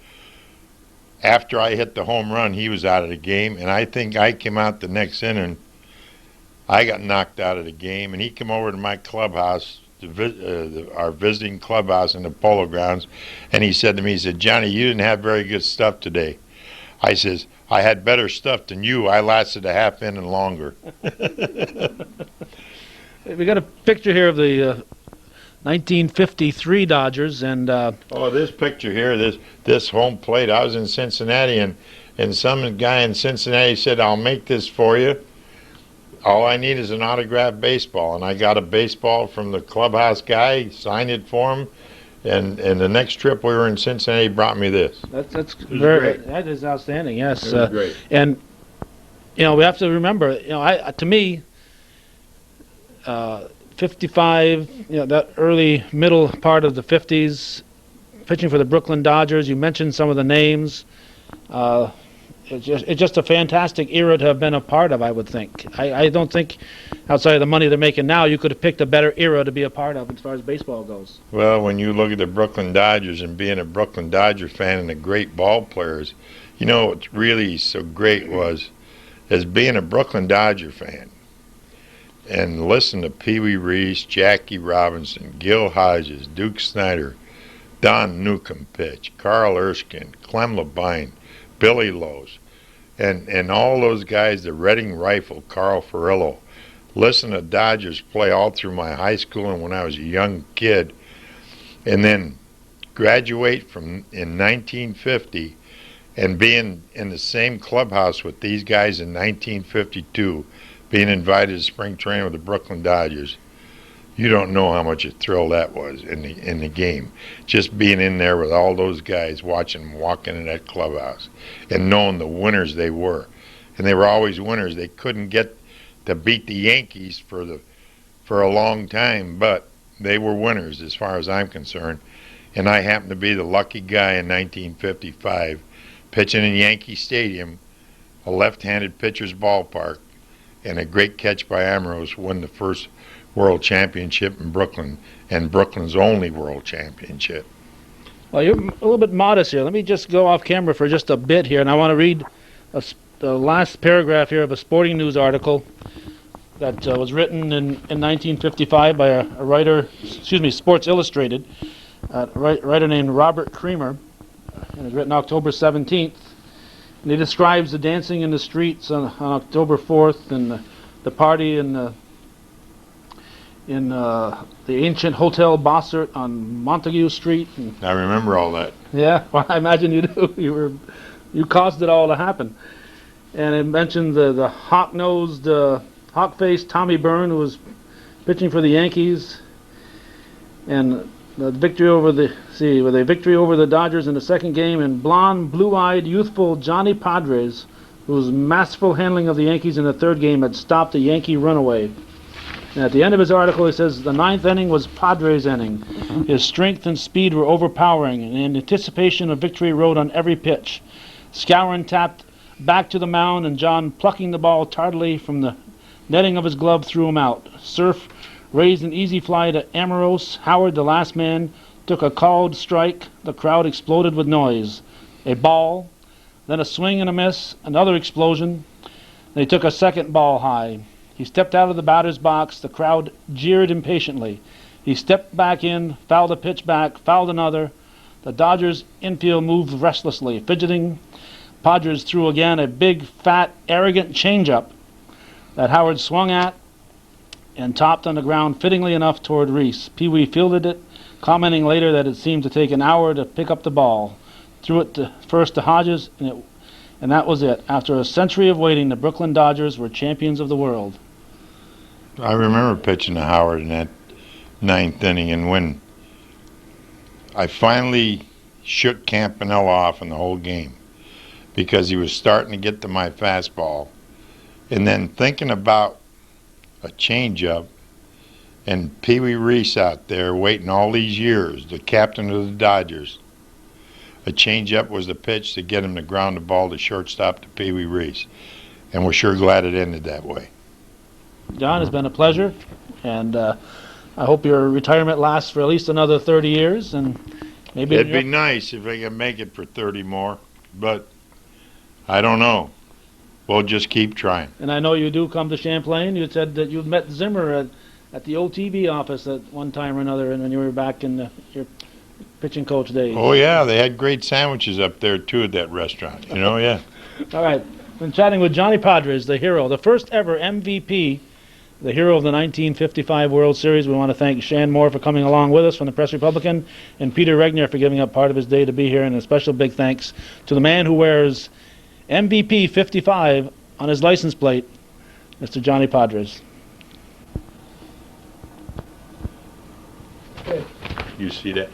after I hit the home run, he was out of the game, and I think I came out the next inning. I got knocked out of the game, and he came over to my clubhouse, our visiting clubhouse in the Polo Grounds, and he said to me, he said, "Johnny, you didn't have very good stuff today." I says, "I had better stuff than you. I lasted a half inning longer." We got a picture here of the 1953 Dodgers, and Oh, this picture here, this home plate. I was in Cincinnati, and some guy in Cincinnati said, "I'll make this for you. All I need is an autographed baseball." And I got a baseball from the clubhouse guy, signed it for him, and the next trip we were in Cincinnati, he brought me this. that's very- great. That is outstanding. Yes, It was great. and we have to remember. To me, 55. That early middle part of the 50s, pitching for the Brooklyn Dodgers. You mentioned some of the names. It's just a fantastic era to have been a part of, I would think. I don't think, outside of the money they're making now, you could have picked a better era to be a part of as far as baseball goes. Well, when you look at the Brooklyn Dodgers and being a Brooklyn Dodger fan and the great ball players, what's really so great was, as being a Brooklyn Dodger fan, and listen to Pee Wee Reese, Jackie Robinson, Gil Hodges, Duke Snyder, Don Newcomb pitch, Carl Erskine, Clem Labine, Billy Lowe's, and all those guys, the Reading Rifle, Carl Ferrillo. Listen to Dodgers play all through my high school and when I was a young kid, and then graduate in 1950 and being in the same clubhouse with these guys in 1952, being invited to spring training with the Brooklyn Dodgers. You don't know how much a thrill that was in the game. Just being in there with all those guys, watching them walk into that clubhouse and knowing the winners they were. And they were always winners. They couldn't get to beat the Yankees for a long time, but they were winners as far as I'm concerned. And I happened to be the lucky guy in 1955 pitching in Yankee Stadium, a left-handed pitcher's ballpark, and a great catch by Ambrose won the first world championship in Brooklyn, and Brooklyn's only world championship. Well, you're a little bit modest here. Let me just go off camera for just a bit here, and I want to read the last paragraph here of a Sporting News article that was written in 1955 by a writer, Sports Illustrated, a writer named Robert Creamer, and it was written October 17th. And he describes the dancing in the streets on October 4th and the party in the ancient Hotel Bossert on Montague Street. And, I remember all that. yeah, well, I imagine you do. You caused it all to happen. And it mentioned the hawk-nosed, hawk-faced Tommy Byrne, who was pitching for the Yankees, and the victory over the Dodgers in the second game, and blonde, blue-eyed, youthful Johnny Podres, whose masterful handling of the Yankees in the third game had stopped a Yankee runaway. And at the end of his article, he says, the ninth inning was Podres' inning. His strength and speed were overpowering, and in anticipation of victory rode on every pitch. Skowron tapped back to the mound, and John, plucking the ball tardily from the netting of his glove, threw him out. Cerf raised an easy fly to Amoros. Howard, the last man, took a called strike. The crowd exploded with noise. A ball, then a swing and a miss, another explosion. They took a second ball high. He stepped out of the batter's box. The crowd jeered impatiently. He stepped back in, fouled a pitch back, fouled another. The Dodgers' infield moved restlessly, fidgeting. Podres threw again a big, fat, arrogant changeup that Howard swung at and topped on the ground fittingly enough toward Reese. Pee-wee fielded it, commenting later that it seemed to take an hour to pick up the ball. Threw it first to Hodges, and that was it. After a century of waiting, the Brooklyn Dodgers were champions of the world. I remember pitching to Howard in that ninth inning, and when I finally shook Campanella off in the whole game because he was starting to get to my fastball, and then thinking about a changeup and Pee Wee Reese out there waiting all these years, the captain of the Dodgers. A changeup was the pitch to get him to ground the ball to shortstop to Pee Wee Reese, and we're sure glad it ended that way. John, it's been a pleasure, and I hope your retirement lasts for at least another 30 years, and maybe it'd be nice if I could make it for 30 more, but I don't know. We'll just keep trying. And I know you do come to Champlain. You said that you met Zimmer at the OTB office at one time or another, and when you were back in your pitching coach days. Oh yeah, they had great sandwiches up there too at that restaurant. Yeah. All right, been chatting with Johnny Podres, the hero, the first ever MVP. The hero of the 1955 World Series. We want to thank Shan Moore for coming along with us from the Press Republican, and Peter Regnier for giving up part of his day to be here, and a special big thanks to the man who wears MVP 55 on his license plate, Mr. Johnny Podres. You see that?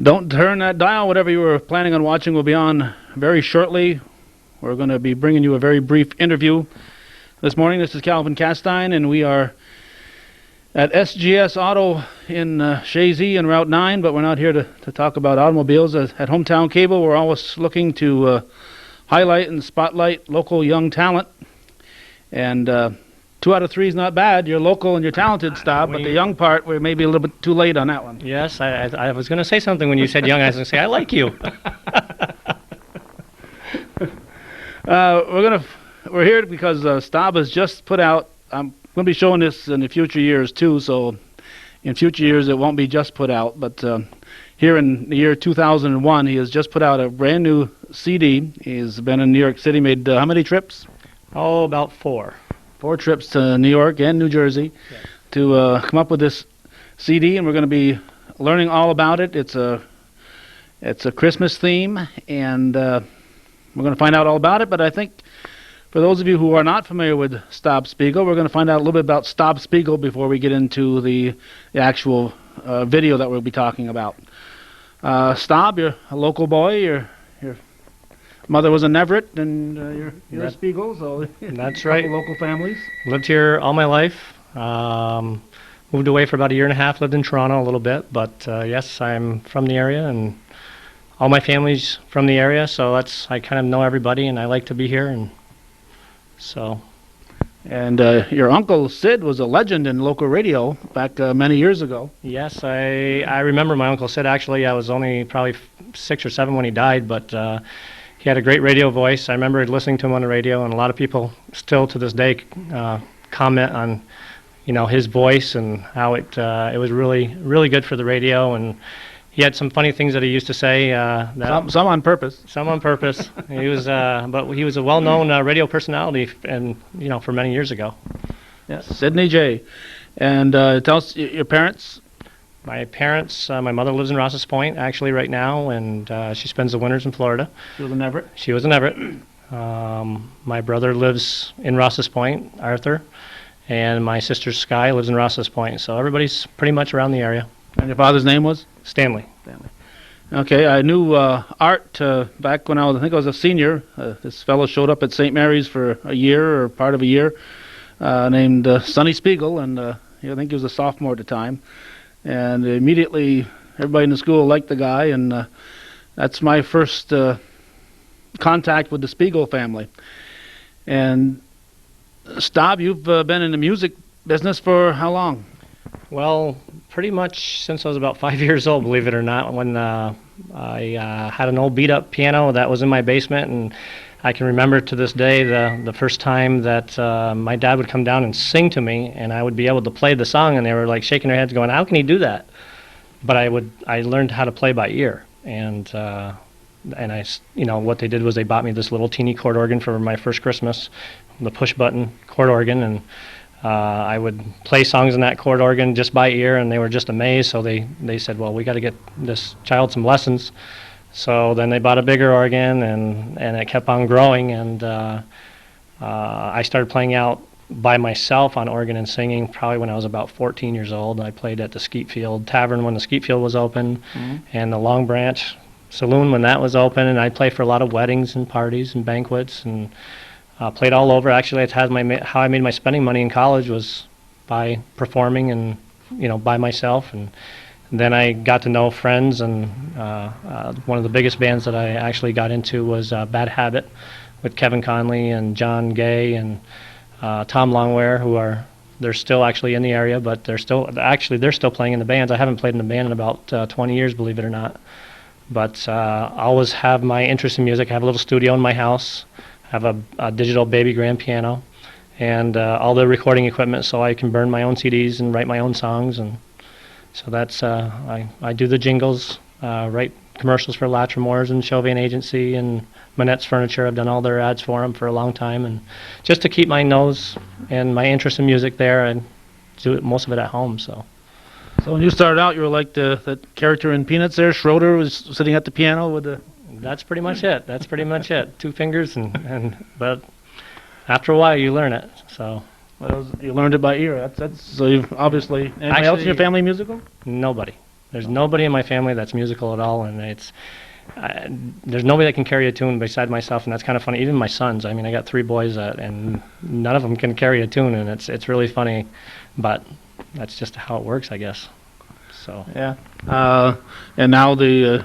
Don't turn that dial. Whatever you were planning on watching will be on very shortly. We're going to be bringing you a very brief interview this morning. This is Calvin Castine, and we are at SGS Auto in Chazy and Route 9, but we're not here to talk about automobiles. At Hometown Cable, we're always looking to highlight and spotlight local young talent. And 2 out of 3 is not bad. You're local and you're talented, Staub, but the young part, we're maybe a little bit too late on that one. Yes, I was going to say something when you said young. I was going to say, I like you. we're here because Staub has just put out. I'm going to be showing this in the future years too. So in future years, it won't be just put out. But here in the year 2001, he has just put out a brand new CD. He's been in New York City, made how many trips? Oh, about 4. 4 trips to New York and New Jersey to come up with this CD, and we're going to be learning all about it. It's a Christmas theme, and we're going to find out all about it. But I think for those of you who are not familiar with Staub Spiegel, we're going to find out a little bit about Staub Spiegel before we get into the actual video that we'll be talking about. Staub, you're a local boy. Your mother was an Everett, and you're a Spiegel, so That's right. local families. Lived here all my life. Moved away for about a year and a half. Lived in Toronto a little bit, but yes, I'm from the area, and all my family's from the area. So I kind of know everybody, and I like to be here, and so. And your uncle Sid was a legend in local radio back many years ago. Yes, I remember my Uncle Sid. Actually, I was only probably 6 or 7 when he died, but he had a great radio voice. I remember listening to him on the radio, and a lot of people still to this day comment on, his voice and how it was really, really good for the radio. And he had some funny things that he used to say. Some on purpose. Some on purpose. He was, but he was a well-known radio personality, and for many years ago. Yes, Sidney J. And tell us your parents. My parents, my mother lives in Ross's Point actually right now, and she spends the winters in Florida. She was in Everett. She was in Everett. My brother lives in Ross's Point, Arthur, and my sister Sky lives in Ross's Point. So everybody's pretty much around the area. And your father's name was? Stanley. Okay, I knew Art back when I think I was a senior. This fellow showed up at St. Mary's for a year or part of a year, named Sonny Spiegel, and I think he was a sophomore at the time. And immediately, everybody in the school liked the guy, and that's my first contact with the Spiegel family. And Staub, you've been in the music business for how long? Well, pretty much since I was about 5 years old, believe it or not, when I had an old beat-up piano that was in my basement, and I can remember to this day the first time that my dad would come down and sing to me, and I would be able to play the song, and they were like shaking their heads going, how can he do that? But I learned how to play by ear, and what they did was they bought me this little teeny chord organ for my first Christmas, the push-button chord organ, and I would play songs in that chord organ just by ear, and they were just amazed, so they said, well, we got to get this child some lessons. So then they bought a bigger organ, and it kept on growing, and I started playing out by myself on organ and singing probably when I was about 14 years old. I played at the Skeetfield Tavern when the Skeetfield was open, and the Long Branch Saloon when that was open, and I played for a lot of weddings and parties and banquets, and played all over. Actually, how I made my spending money in college was by performing and by myself, and then I got to know friends, and one of the biggest bands that I actually got into was Bad Habit with Kevin Conley and John Gay and Tom Longwear, they're still actually in the area, but they're still playing in the bands. I haven't played in a band in about 20 years, believe it or not. But I always have my interest in music. I have a little studio in my house. I have a digital baby grand piano and all the recording equipment so I can burn my own CDs and write my own songs. And so that's, I do the jingles, write commercials for Latrimores and Chauvian Agency and Manette's Furniture. I've done all their ads for them for a long time. And just to keep my nose and my interest in music there, and do most of it at home, so. So when you started out, you were like that character in Peanuts there, Schroeder was sitting at the piano with the... That's pretty much it. That's pretty much it. 2 fingers, but after a while you learn it. So you learned it by ear. That's so you've obviously... Anybody else in your family musical? Nobody. There's nobody in my family that's musical at all, and there's nobody that can carry a tune beside myself, and that's kind of funny. Even my sons. I mean, I got 3 boys, and none of them can carry a tune, and it's really funny, but that's just how it works, I guess. So yeah. And now the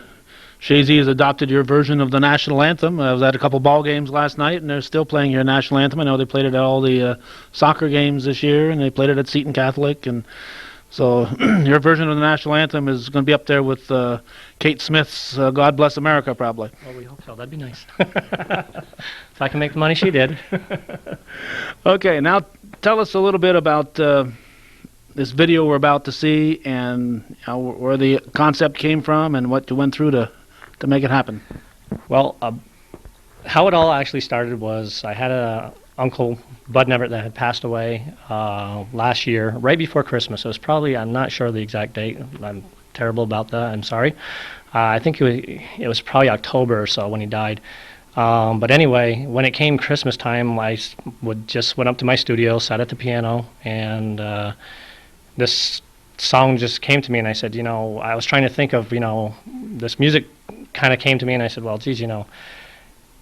Shazy has adopted your version of the national anthem. I was at a couple ball games last night, and they're still playing your national anthem. I know they played it at all the soccer games this year, and they played it at Seton Catholic, and So your version of the national anthem is going to be up there with Kate Smith's "God Bless America," probably. Well, we hope so. That'd be nice. If I can make the money she did. Okay, now tell us a little bit about this video we're about to see, and where the concept came from, and what you went through to make it happen. Well, how it all actually started was I had a uncle, Bud Neverett, that had passed away last year, right before Christmas. It was probably, I'm not sure the exact date. I'm terrible about that. I'm sorry. I think it was probably October or so when he died. But anyway, when it came Christmas time, I just went up to my studio, sat at the piano, and this song just came to me, and I said, I was trying to think of, this music kind of came to me, and I said, well, geez,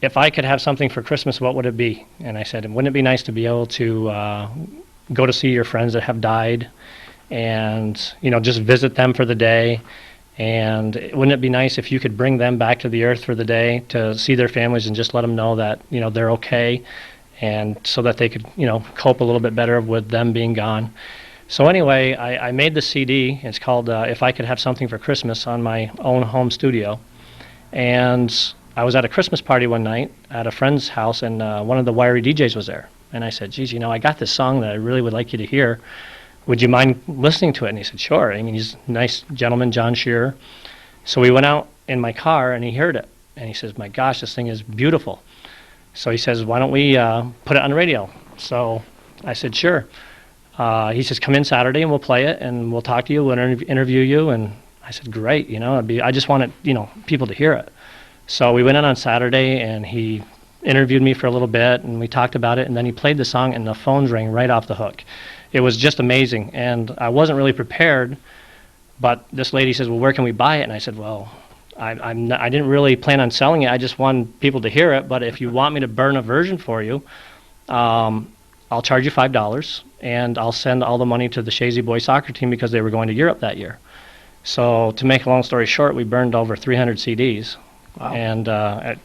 if I could have something for Christmas, what would it be? And I said, wouldn't it be nice to be able to go to see your friends that have died and, just visit them for the day? And wouldn't it be nice if you could bring them back to the earth for the day to see their families and just let them know that, they're okay, and so that they could, cope a little bit better with them being gone. So anyway, I made the CD. It's called If I Could Have Something for Christmas, on my own home studio. And I was at a Christmas party one night at a friend's house, and one of the wiry DJs was there. And I said, geez, I got this song that I really would like you to hear. Would you mind listening to it? And he said, sure. I mean, he's a nice gentleman, John Shearer. So we went out in my car, and he heard it. And he says, my gosh, this thing is beautiful. So he says, why don't we put it on the radio? So I said, sure. He says, come in Saturday and we'll play it and we'll talk to you, we'll interview you. And I said, great, I just wanted, people to hear it. So we went in on Saturday and he interviewed me for a little bit and we talked about it, and then he played the song and the phones rang right off the hook. It was just amazing, and I wasn't really prepared, but this lady says, well, where can we buy it? And I said, well, I didn't really plan on selling it. I just wanted people to hear it, but if you want me to burn a version for you, I'll charge you $5, and I'll send all the money to the Shazy boys soccer team because they were going to Europe that year. So to make a long story short, we burned over 300 CDs. Wow. And at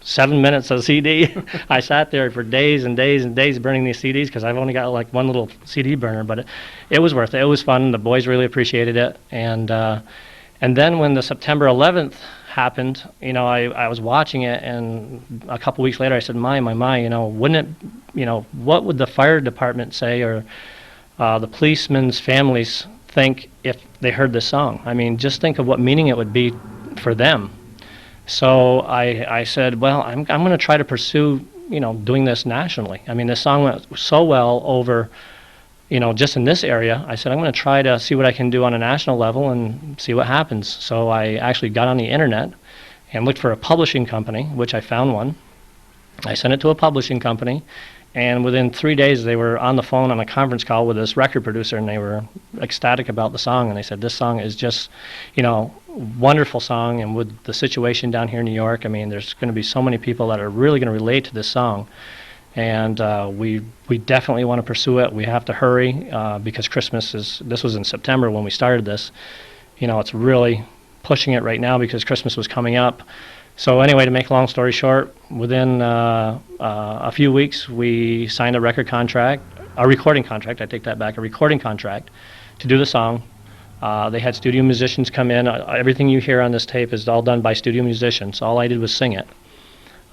7 minutes of CD, I sat there for days and days and days burning these CDs because I've only got like one little CD burner, but it was worth it. It was fun. The boys really appreciated it. And then when the September 11th happened, I was watching it, and a couple weeks later I said, my, wouldn't it, what would the fire department say, or the policemen's families think if they heard this song? I mean, just think of what meaning it would be for them. So I said, well, I'm going to try to pursue, doing this nationally. I mean, this song went so well over, just in this area. I said, I'm going to try to see what I can do on a national level and see what happens. So I actually got on the internet and looked for a publishing company, which I found one. I sent it to a publishing company, and within 3 days they were on the phone on a conference call with this record producer, and they were ecstatic about the song, and they said, this song is just, wonderful song, and with the situation down here in New York, I mean, there's going to be so many people that are really going to relate to this song. And we definitely want to pursue it. We have to hurry because this was in September when we started this. It's really pushing it right now because Christmas was coming up. So anyway, to make a long story short, within a few weeks, we signed a recording contract, a recording contract to do the song. They had studio musicians come in. Everything you hear on this tape is all done by studio musicians. All I did was sing it.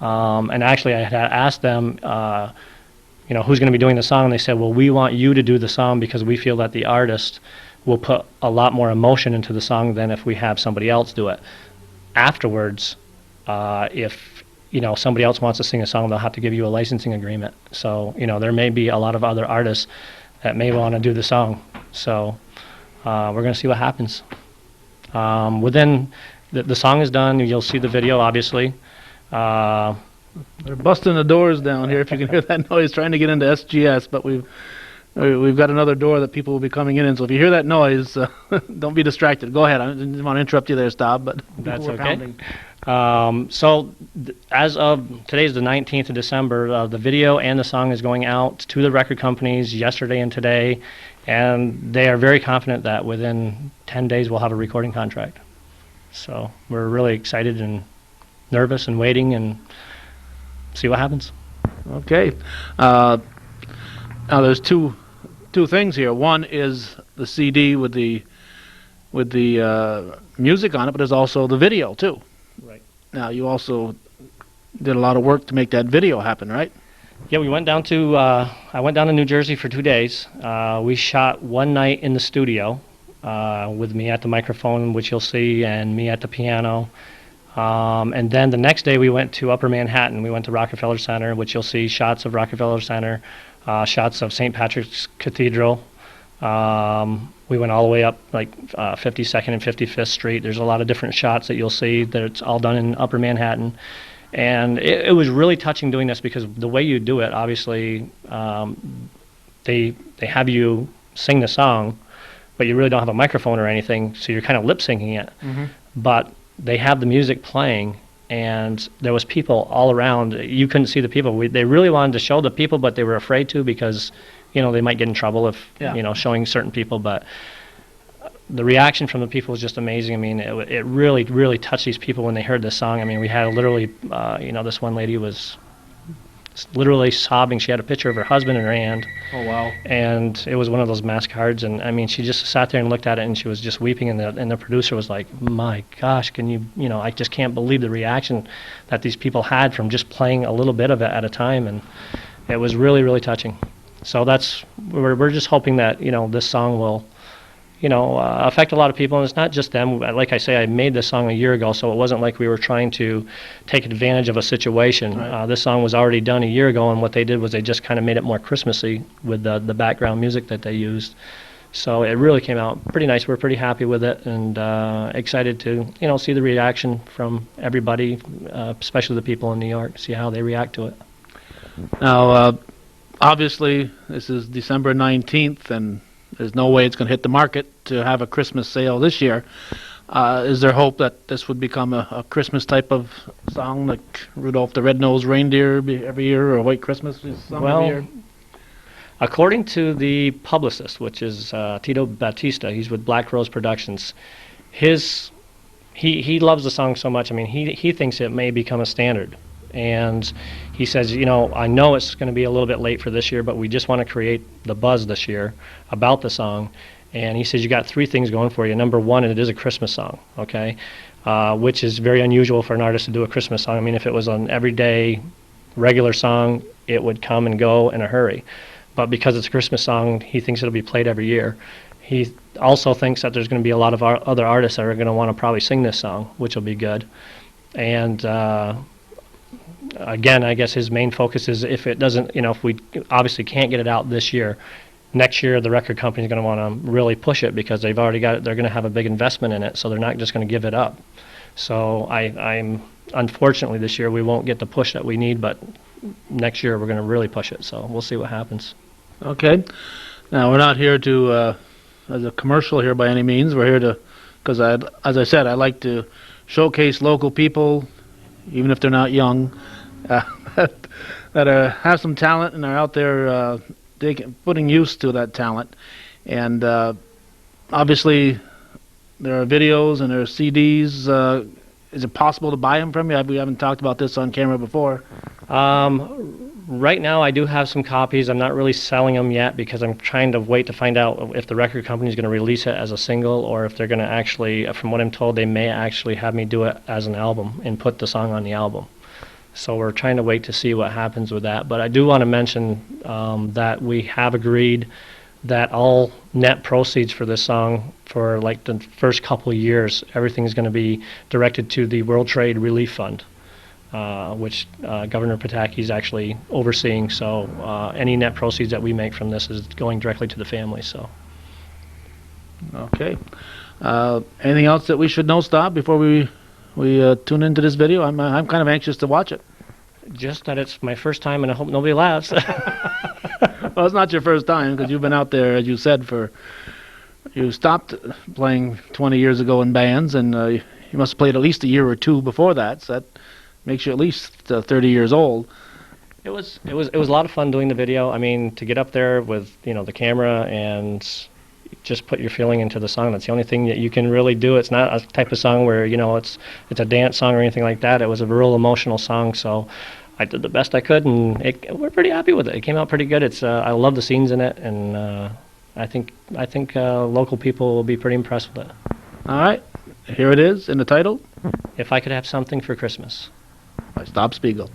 And actually, I had asked them, who's going to be doing the song, and they said, well, we want you to do the song because we feel that the artist will put a lot more emotion into the song than if we have somebody else do it. Afterwards, if somebody else wants to sing a song, they'll have to give you a licensing agreement. So, there may be a lot of other artists that may want to do the song. So we're going to see what happens. Within the song is done. You'll see the video, obviously. They're busting the doors down here, if you can hear that noise, trying to get into SGS, but we've got another door that people will be coming in, so if you hear that noise, don't be distracted. Go ahead. I didn't want to interrupt you there, Staub, but that's okay. As of today's the 19th of December, the video and the song is going out to the record companies yesterday and today, and they are very confident that within 10 days we'll have a recording contract. So we're really excited and nervous and waiting and see what happens. Okay. Now there's two two things here. One is the CD with the music on it, but there's also the video too. Right. Now, you also did a lot of work to make that video happen, right? Yeah, we went down to I went down to New Jersey for 2 days. We shot one night in the studio with me at the microphone, which you'll see, and me at the piano. And then the next day we went to Upper Manhattan. We went to Rockefeller Center, which you'll see shots of Rockefeller Center, shots of St. Patrick's Cathedral. We went all the way up like 52nd and 55th Street. There's a lot of different shots that you'll see that it's all done in Upper Manhattan. And it was really touching doing this because the way you do it, obviously, they have you sing the song, but you really don't have a microphone or anything, so you're kind of lip syncing it. Mm-hmm. But they have the music playing, and there was people all around. You couldn't see the people. They really wanted to show the people, but they were afraid to because, they might get in trouble if, showing certain people. But the reaction from the people was just amazing. I mean, it really, really touched these people when they heard this song. I mean, we had literally, this one lady was literally sobbing. She had a picture of her husband in her hand. Oh, wow. And it was one of those mass cards. And, I mean, she just sat there and looked at it, and she was just weeping. And the producer was like, my gosh, can you, I just can't believe the reaction that these people had from just playing a little bit of it at a time. And it was really, really touching. So we're just hoping that, this song will, affect a lot of people. And it's not just them. Like I say, I made this song a year ago, so it wasn't like we were trying to take advantage of a situation. Right. This song was already done a year ago, and what they did was they just kind of made it more Christmassy with the background music that they used. So it really came out pretty nice. We're pretty happy with it, and excited to, see the reaction from everybody, especially the people in New York, see how they react to it. Now, obviously, this is December 19th, and there's no way it's going to hit the market to have a Christmas sale this year. Is there hope that this would become a Christmas type of song, like Rudolph the Red-Nosed Reindeer every year, or White Christmas song every year? According to the publicist, which is Tito Batista, he's with Black Rose Productions, he loves the song so much. I mean, he thinks it may become a standard. And he says, I know it's going to be a little bit late for this year, but we just want to create the buzz this year about the song. And he says, you got three things going for you. Number one, it is a Christmas song, okay, which is very unusual for an artist to do a Christmas song. I mean, if it was an everyday, regular song, it would come and go in a hurry. But because it's a Christmas song, he thinks it'll be played every year. He also thinks that there's going to be a lot of other artists that are going to want to probably sing this song, which will be good. And again, I guess his main focus is if it doesn't, if we obviously can't get it out this year, next year the record company is going to want to really push it because they've already got it. They're going to have a big investment in it, so they're not just going to give it up. So I'm unfortunately this year we won't get the push that we need, but next year we're going to really push it. So we'll see what happens. Okay. Now, we're not here to as a commercial here by any means. We're here to, because as I said, I like to showcase local people, even if they're not young, that have some talent and are out there putting use to that talent. And obviously, there are videos and there are CDs. Is it possible to buy them from you? We haven't talked about this on camera before. Right now, I do have some copies. I'm not really selling them yet because I'm trying to wait to find out if the record company is going to release it as a single or if they're going to actually, from what I'm told, they may actually have me do it as an album and put the song on the album. So we're trying to wait to see what happens with that. But I do want to mention that we have agreed that all net proceeds for this song for like the first couple of years, everything's going to be directed to the World Trade Relief Fund, which Governor Pataki is actually overseeing. So any net proceeds that we make from this is going directly to the family. So. Okay. Anything else that we should know, Stab, before we tune into this video? I'm kind of anxious to watch it. Just that it's my first time, and I hope nobody laughs. Well, it's not your first time because you've been out there, as you said, you stopped playing 20 years ago in bands, and you must have played at least a year or two before that. So that makes you at least 30 years old. It was a lot of fun doing the video. I mean, to get up there with the camera and just put your feeling into the song. That's the only thing that you can really do. It's not a type of song where it's a dance song or anything like that. It was a real emotional song. So I did the best I could, and we're pretty happy with it. It came out pretty good. It's I love the scenes in it, and I think local people will be pretty impressed with it. All right, here it is in the title If I Could Have Something for Christmas. by Stop Spiegel.